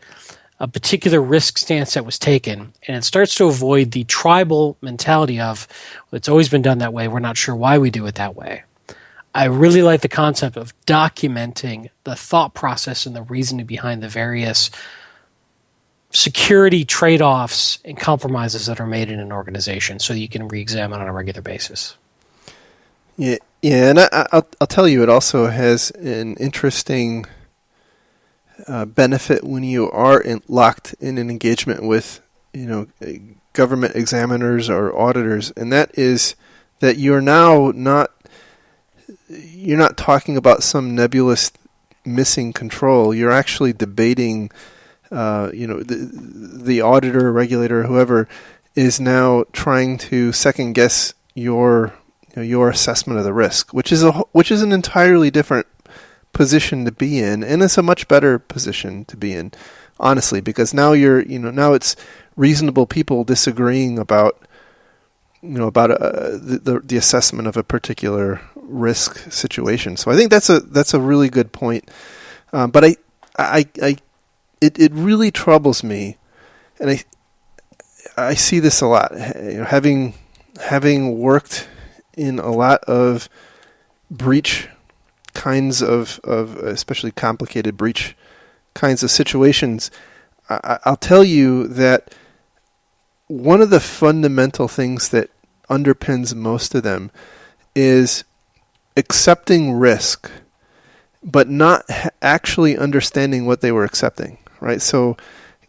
a particular risk stance that was taken, and it starts to avoid the tribal mentality of, well, it's always been done that way, we're not sure why we do it that way. I really like the concept of documenting the thought process and the reasoning behind the various security trade-offs and compromises that are made in an organization so you can re-examine on a regular basis. Yeah, and I'll tell you, it also has an interesting benefit when you are locked in an engagement with, government examiners or auditors, and that is that you're not talking about some nebulous missing control. You're actually debating. The auditor, regulator, whoever is now trying to second guess your assessment of the risk, which is an entirely different position to be in, and it's a much better position to be in, honestly, because now now it's reasonable people disagreeing about the assessment of a particular risk situation. So I think that's a really good point. But it really troubles me, and I see this a lot. Having worked in a lot of breach kinds of especially complicated breach kinds of situations, I'll tell you that one of the fundamental things that underpins most of them is accepting risk, but not actually understanding what they were accepting. Right, so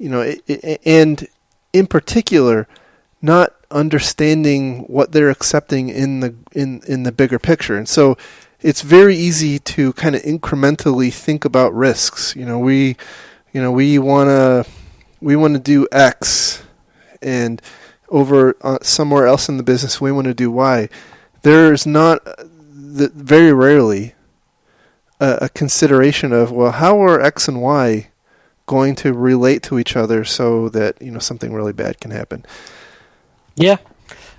and in particular, not understanding what they're accepting in the bigger picture, and so it's very easy to kind of incrementally think about risks. We want to do X, and over somewhere else in the business we want to do Y. There's not very rarely a consideration of, well, how are X and Y going to relate to each other so that something really bad can happen. Yeah,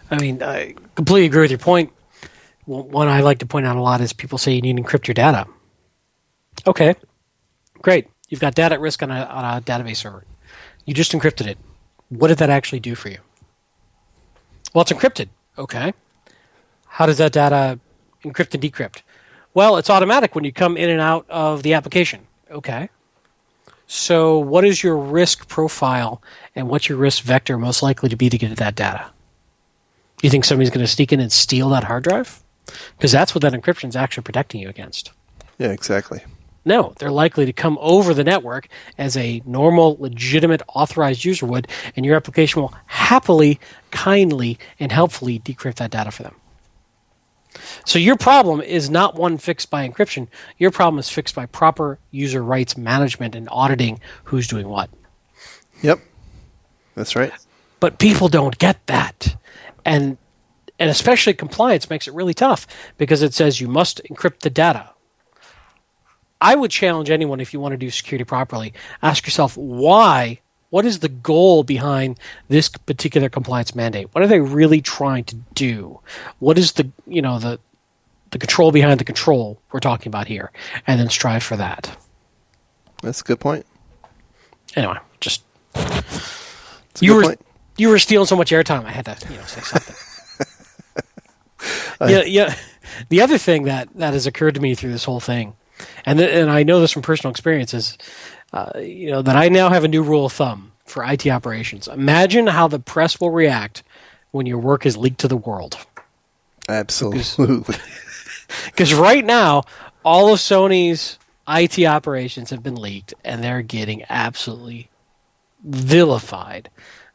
I mean, I completely agree with your point. One I like to point out a lot is people say you need to encrypt your data. Okay, great. You've got data at risk on a database server. You just encrypted it. What did that actually do for you? Well, it's encrypted. Okay. How does that data encrypt and decrypt? Well, it's automatic when you come in and out of the application. Okay. So what is your risk profile and what's your risk vector most likely to be to get at that data? You think somebody's going to sneak in and steal that hard drive? Because that's what that encryption is actually protecting you against. Yeah, exactly. No, they're likely to come over the network as a normal, legitimate, authorized user would, and your application will happily, kindly, and helpfully decrypt that data for them. So your problem is not one fixed by encryption. Your problem is fixed by proper user rights management and auditing who's doing what. Yep, that's right. But people don't get that. And And especially compliance makes it really tough because it says you must encrypt the data. I would challenge anyone, if you want to do security properly, ask yourself why. What is the goal behind this particular compliance mandate? What are they really trying to do? What is the control behind the control we're talking about here? And then strive for that. That's a good point. Anyway, just That's a good point. You were stealing so much airtime. I had to say something. Yeah. The other thing that has occurred to me through this whole thing, and I know this from personal experience, is that I now have a new rule of thumb for IT operations. Imagine how the press will react when your work is leaked to the world. Absolutely. Because right now, all of Sony's IT operations have been leaked, and they're getting absolutely vilified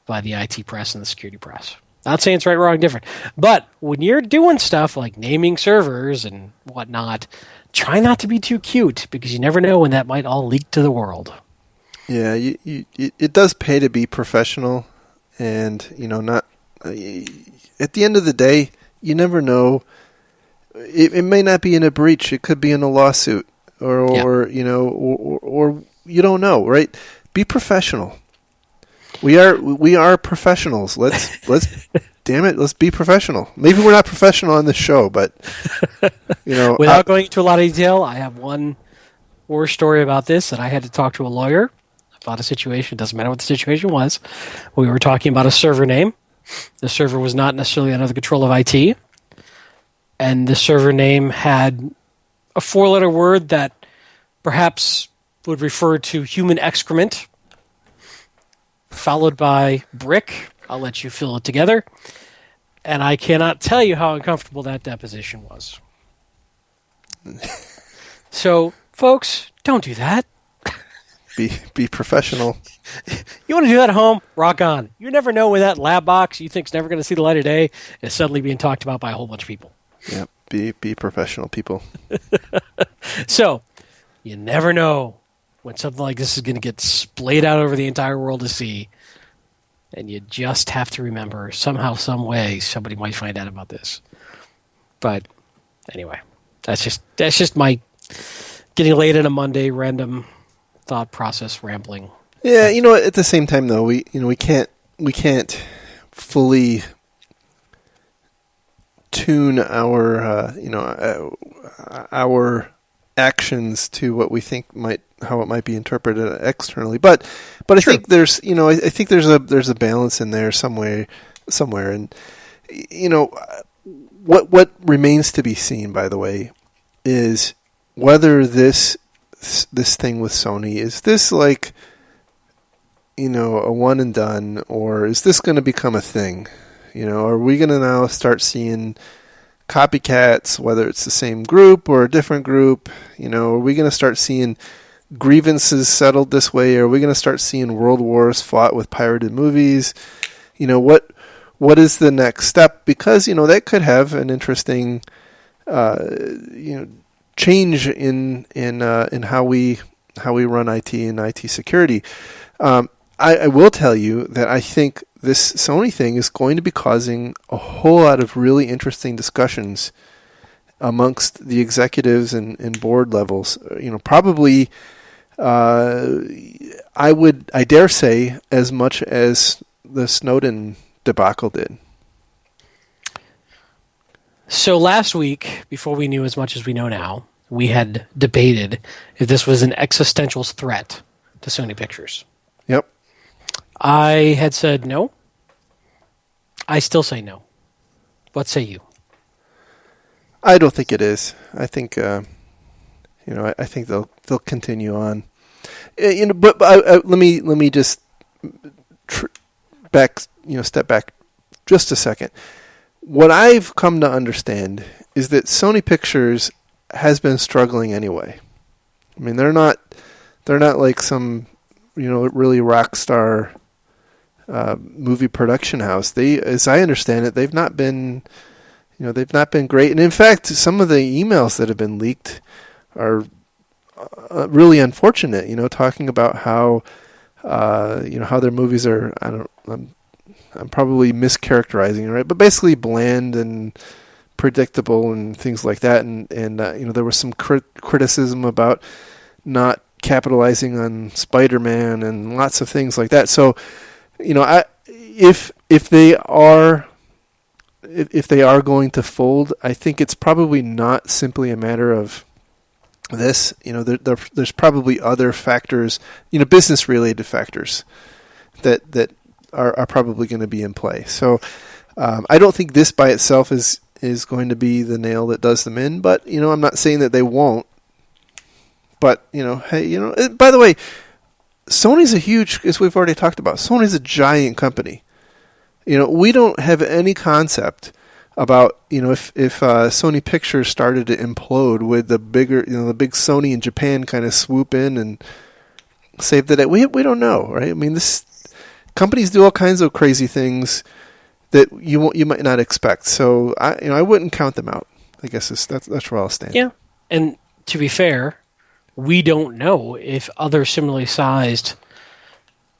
by the IT press and the security press. Not saying it's right, wrong, different. But when you're doing stuff like naming servers and whatnot, try not to be too cute, because you never know when that might all leak to the world. Yeah, it does pay to be professional, and not. At the end of the day, you never know. It may not be in a breach; it could be in a lawsuit, or you don't know, right? Be professional. We are professionals. Let's damn it, let's be professional. Maybe we're not professional on this show, but without going into a lot of detail, I have one war story about this that I had to talk to a lawyer about a situation. It doesn't matter what the situation was. We were talking about a server name. The server was not necessarily under the control of IT, and the server name had a 4-letter word that perhaps would refer to human excrement, followed by brick. I'll let you fill it together. And I cannot tell you how uncomfortable that deposition was. So, folks, don't do that. Be professional. You want to do that at home? Rock on. You never know when that lab box you think's never going to see the light of day is suddenly being talked about by a whole bunch of people. Yeah, be professional, people. So, you never know when something like this is going to get splayed out over the entire world to see. And you just have to remember, somehow, some way, somebody might find out about this. But anyway, that's just my getting late on a Monday random thought process rambling. Yeah, at the same time though, we can't fully tune our actions to what we think how it might be interpreted externally. But I think there's there's a balance in there somewhere, and what remains to be seen, by the way, is whether this thing with Sony, is this like a one and done, or is this going to become a thing? Are we going to now start seeing copycats, whether it's the same group or a different group? Are we going to start seeing grievances settled this way? Are we going to start seeing world wars fought with pirated movies? What is the next step? Because that could have an interesting change in how we run IT and IT security. I will tell you that I think this Sony thing is going to be causing a whole lot of really interesting discussions amongst the executives and board levels. Probably, I dare say, as much as the Snowden debacle did. So last week, before we knew as much as we know now, we had debated if this was an existential threat to Sony Pictures. Yep. I had said no. I still say no. What say you? I don't think it is. I think I think they'll continue on. But let me just step back just a second. What I've come to understand is that Sony Pictures has been struggling anyway. I mean, they're not like some really rock star movie production house. They, as I understand it, they've not been great. And in fact, some of the emails that have been leaked are really unfortunate. Talking about how how their movies are. I'm I'm probably mischaracterizing it, right? But basically bland and predictable and things like that. And there was some criticism about not capitalizing on Spider-Man and lots of things like that. So, if they are going to fold, I think it's probably not simply a matter of this. There's probably other factors, business-related factors that are probably going to be in play. So, I don't think this by itself is going to be the nail that does them in. But I'm not saying that they won't. But hey, by the way, Sony's a huge, as we've already talked about, Sony's a giant company. We don't have any concept about, if Sony Pictures started to implode, would the big Sony in Japan kind of swoop in and save the day? We don't know, right? I mean, companies do all kinds of crazy things that you might not expect. So I wouldn't count them out. I guess that's where I'll stand. Yeah, and to be fair, we don't know if other similarly sized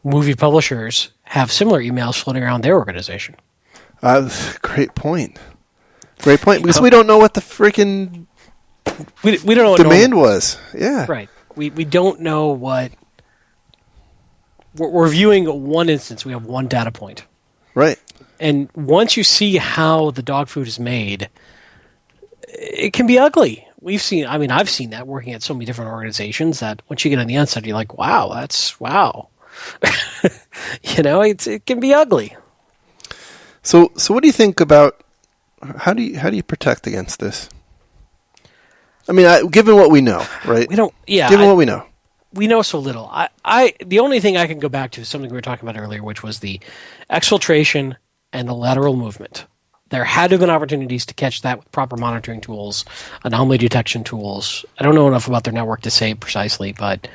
movie publishers have similar emails floating around their organization. Great point. Because we don't know what the freaking we don't know what demand was. Yeah. Right. We don't know what... We're viewing one instance. We have one data point. Right. And once you see how the dog food is made, it can be ugly. I've seen that working at so many different organizations that once you get on the inside, you're like, wow. It can be ugly. So what do you think about how do you protect against this? I mean, given what we know, right? We don't. Yeah. Given what we know, we know so little. The only thing I can go back to is something we were talking about earlier, which was the exfiltration and the lateral movement. There had to have been opportunities to catch that with proper monitoring tools, anomaly detection tools. I don't know enough about their network to say precisely, but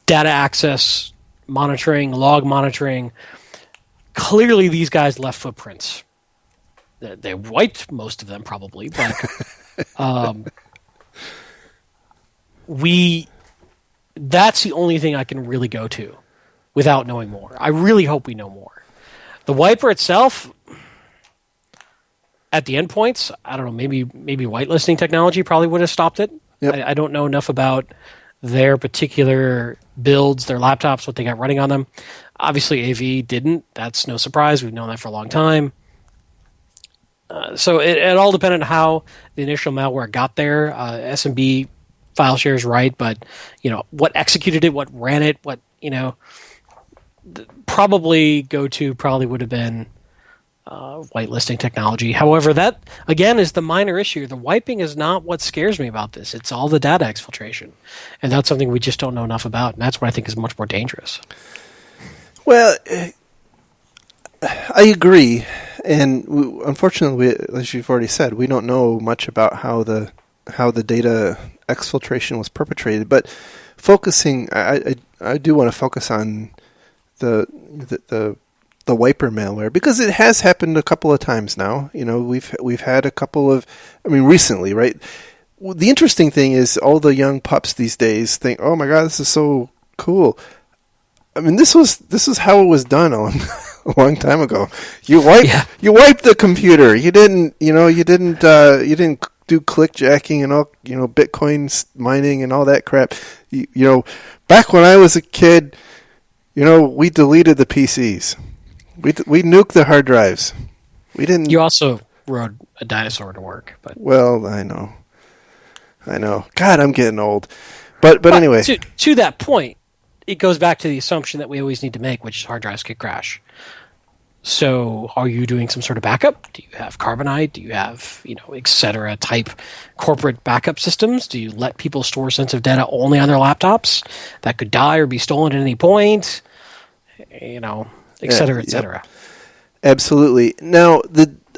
data access, monitoring, log monitoring. Clearly, these guys left footprints. They wiped most of them, probably, but that's the only thing I can really go to without knowing more. I really hope we know more. The wiper itself, at the endpoints, I don't know, maybe whitelisting technology probably would have stopped it. Yep. I don't know enough about their particular builds, their laptops, what they got running on them. Obviously, AV didn't. That's no surprise. We've known that for a long time. So it all depended on how the initial malware got there. SMB file shares right, but what executed it, what ran it, what probably would have been whitelisting technology. However, that again is the minor issue. The wiping is not what scares me about this. It's all the data exfiltration, and that's something we just don't know enough about. And that's what I think is much more dangerous. Well, I agree, and unfortunately, as you've already said, we don't know much about how the data exfiltration was perpetrated. But focusing, I do want to focus on the wiper malware, because it has happened a couple of times now. We've had a couple of, recently, right? The interesting thing is all the young pups these days think, "Oh my God, this is so cool." This is how it was done a long time ago. You wiped the computer. You didn't do clickjacking and all, Bitcoin mining and all that crap. Back when I was a kid, we deleted the PCs. We nuked the hard drives. We didn't. You also rode a dinosaur to work, but well, I know. God, I'm getting old. But anyway, to that point, it goes back to the assumption that we always need to make, which is hard drives could crash. So, are you doing some sort of backup? Do you have Carbonite? Do you have et cetera type corporate backup systems? Do you let people store sensitive data only on their laptops that could die or be stolen at any point? Et cetera, et cetera. Absolutely. Now,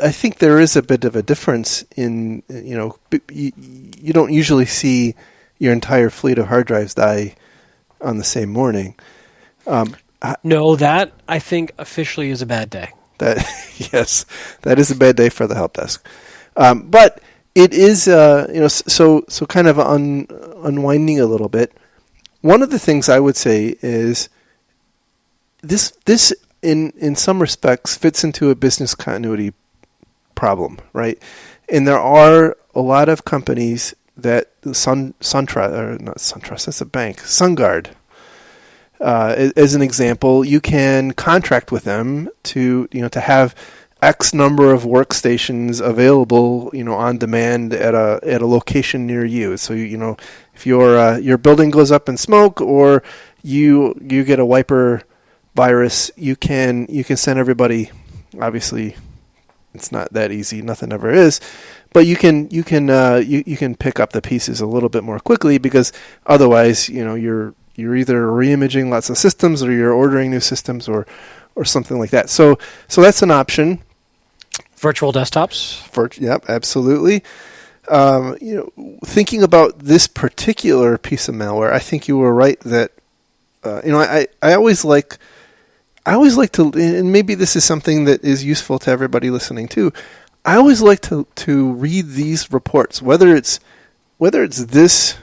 I think there is a bit of a difference in, you don't usually see your entire fleet of hard drives die on the same morning. No, that I think officially is a bad day. Yes, that is a bad day for the help desk. But it is, so kind of unwinding a little bit. One of the things I would say is this in some respects fits into a business continuity problem, right? And there are a lot of companies that SunTrust, or not SunTrust, that's a bank, SunGard. As an example, you can contract with them to have X number of workstations available, on demand at a location near you. So if your building goes up in smoke or you get a wiper virus, you can send everybody. Obviously, it's not that easy. Nothing ever is, but you can pick up the pieces a little bit more quickly, because otherwise, you're either reimaging lots of systems or you're ordering new systems or something like that. So that's an option. Virtual desktops. Yep, absolutely. Thinking about this particular piece of malware, I think you were right that I always like to, and maybe this is something that is useful to everybody listening too. I always like to read these reports, whether it's this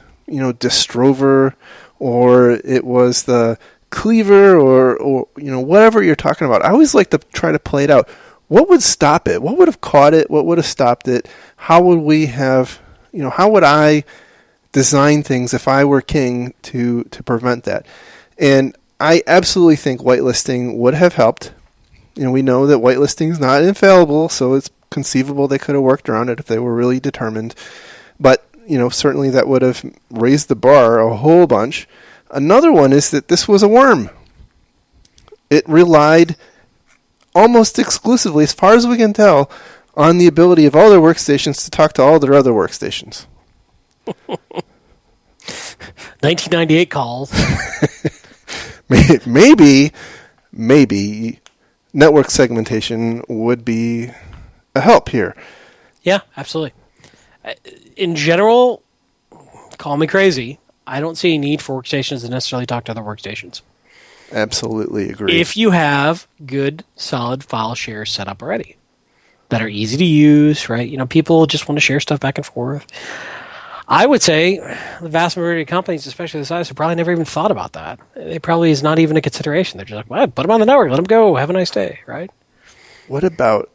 Distrover, or it was the Cleaver, or whatever you're talking about. I always like to try to play it out. What would stop it? What would have caught it? What would have stopped it? How would we have, how would I design things if I were king to prevent that? And I absolutely think whitelisting would have helped. We know that whitelisting is not infallible, so it's conceivable they could have worked around it if they were really determined. But, certainly that would have raised the bar a whole bunch. Another one is that this was a worm. It relied almost exclusively, as far as we can tell, on the ability of all their workstations to talk to all their other workstations. 1998 calls. Maybe network segmentation would be a help here. Yeah, absolutely. In general, call me crazy, I don't see a need for workstations to necessarily talk to other workstations. Absolutely agree. If you have good, solid file shares set up already that are easy to use, right? People just want to share stuff back and forth. I would say the vast majority of companies, especially the size, have probably never even thought about that. It probably is not even a consideration. They're just like, well, put them on the network, let them go, have a nice day, right? What about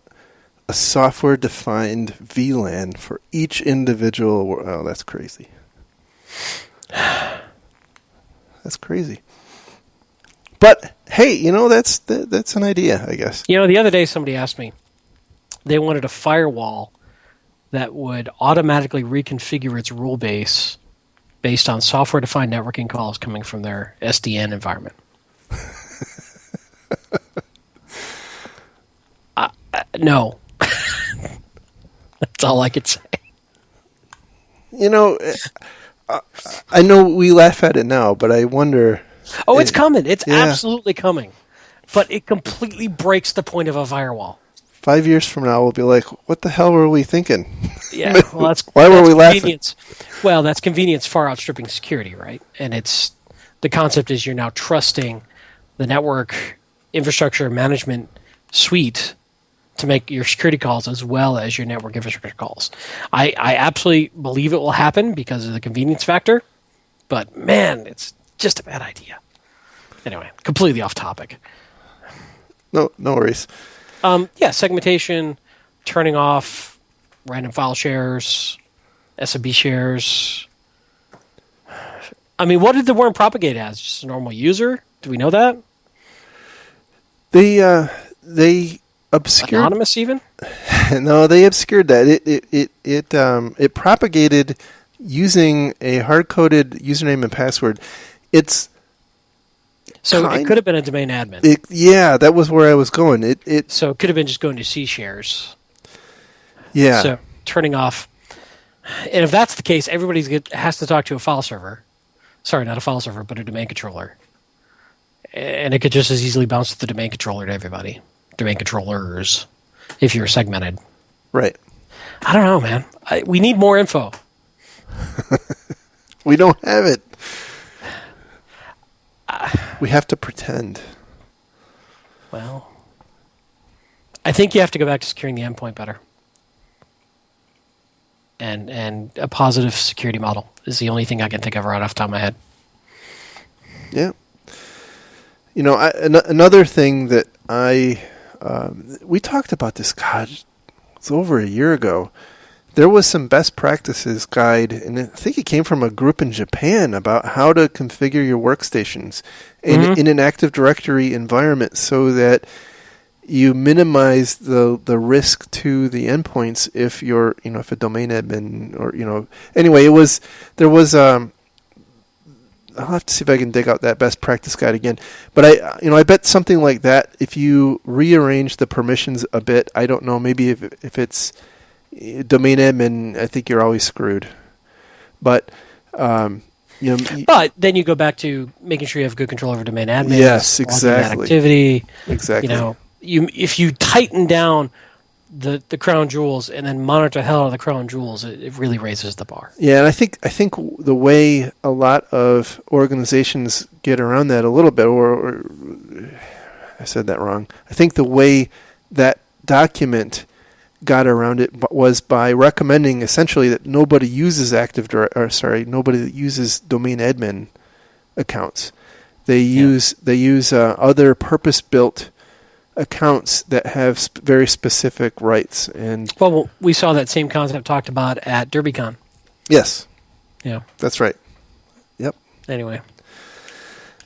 a software-defined VLAN for each individual? Oh, that's crazy. That's crazy. But hey, that's an idea, I guess. The other day somebody asked me, they wanted a firewall that would automatically reconfigure its rule base based on software-defined networking calls coming from their SDN environment. No. That's all I could say. I know we laugh at it now, but I wonder... Oh, it's coming. It's absolutely coming. But it completely breaks the point of a firewall. 5 years from now, we'll be like, what the hell were we thinking? Yeah, well, why were we laughing? Well, that's convenience far outstripping security, right? And the concept is you're now trusting the network infrastructure management suite to make your security calls as well as your network infrastructure calls. I absolutely believe it will happen because of the convenience factor, but man, it's just a bad idea. Anyway, completely off topic. No worries. Segmentation, turning off random file shares, SMB shares. I mean, what did the worm propagate as? Just a normal user? Do we know that? They obscured... Anonymous even? No, they obscured that. It propagated using a hard-coded username and password. It could have been a domain admin. That was where I was going. So it could have been just going to C shares. Yeah. So turning off. And if that's the case, everybody has to talk to a file server. Sorry, not a file server, but a domain controller. And it could just as easily bounce the domain controller to everybody. Domain controllers, if you're segmented. Right. I don't know, man. We need more info. We don't have it. We have to pretend. Well, I think you have to go back to securing the endpoint better. And a positive security model is the only thing I can think of right off the top of my head. Yeah. Another thing that we talked about this, God, it's over a year ago. There was some best practices guide, and I think it came from a group in Japan about how to configure your workstations in an Active Directory environment so that you minimize the risk to the endpoints if you're, if a domain admin or, anyway, I'll have to see if I can dig out that best practice guide again. But I bet something like that, if you rearrange the permissions a bit, I don't know, maybe if it's domain admin, I think you're always screwed. But but then you go back to making sure you have good control over domain admin. Yes, exactly. Activity. Exactly. If you tighten down the crown jewels and then monitor the hell out of the crown jewels, it really raises the bar. Yeah, and I think the way a lot of organizations get around that a little bit, or I said that wrong. I think the way that document got around it was by recommending essentially that nobody uses nobody that uses domain admin accounts. They use other purpose-built accounts that have very specific rights. And well, we saw that same concept talked about at DerbyCon. Yes. Yeah. That's right. Yep. Anyway.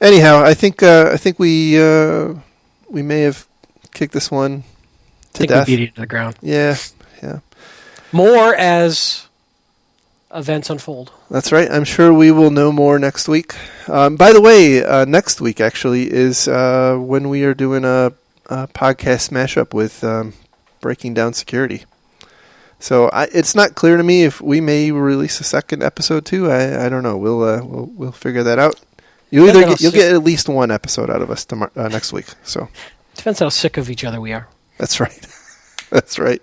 Anyhow, I think we may have kicked this one to death. We beat it to the ground. Yeah. More as events unfold. That's right. I'm sure we will know more next week. By the way, next week actually is when we are doing a podcast mashup with Breaking Down Security. So it's not clear to me if we may release a second episode too. I don't know. We'll figure that out. You'll get at least one episode out of us next week. So depends how sick of each other we are. That's right. That's right.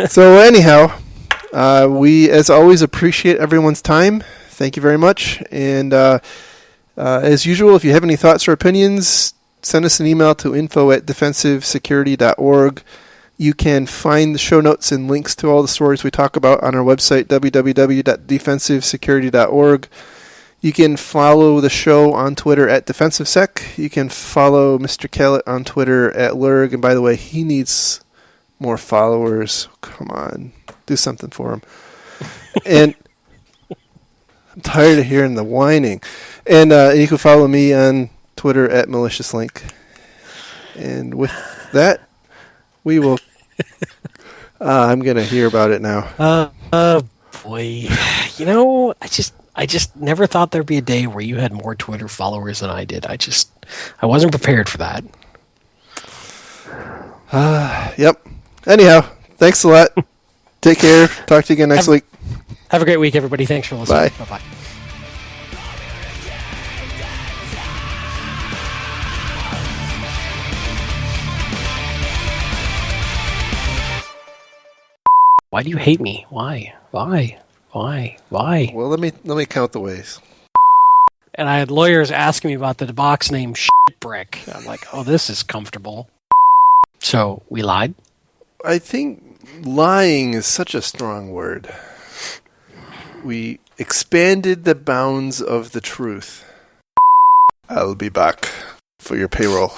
So anyhow, we as always appreciate everyone's time. Thank you very much. And as usual, if you have any thoughts or opinions, send us an email to info@defensivesecurity.org. You can find the show notes and links to all the stories we talk about on our website, www.defensivesecurity.org. You can follow the show on Twitter at DefensiveSec. You can follow Mr. Kellett on Twitter at Lurg. And by the way, he needs more followers. Come on. Do something for him. And I'm tired of hearing the whining. And you can follow me on Twitter at MaliciousLink. And with that, we will... I'm going to hear about it now. Boy. I just never thought there'd be a day where you had more Twitter followers than I did. I wasn't prepared for that. Yep. Anyhow, thanks a lot. Take care. Talk to you again next week. Have a great week, everybody. Thanks for listening. Bye. Bye-bye. Why do you hate me? Why? Why? Well, let me count the ways. And I had lawyers asking me about the box name Shitbrick. I'm like, oh, this is comfortable. So we lied? I think lying is such a strong word. We expanded the bounds of the truth. I'll be back for your payroll.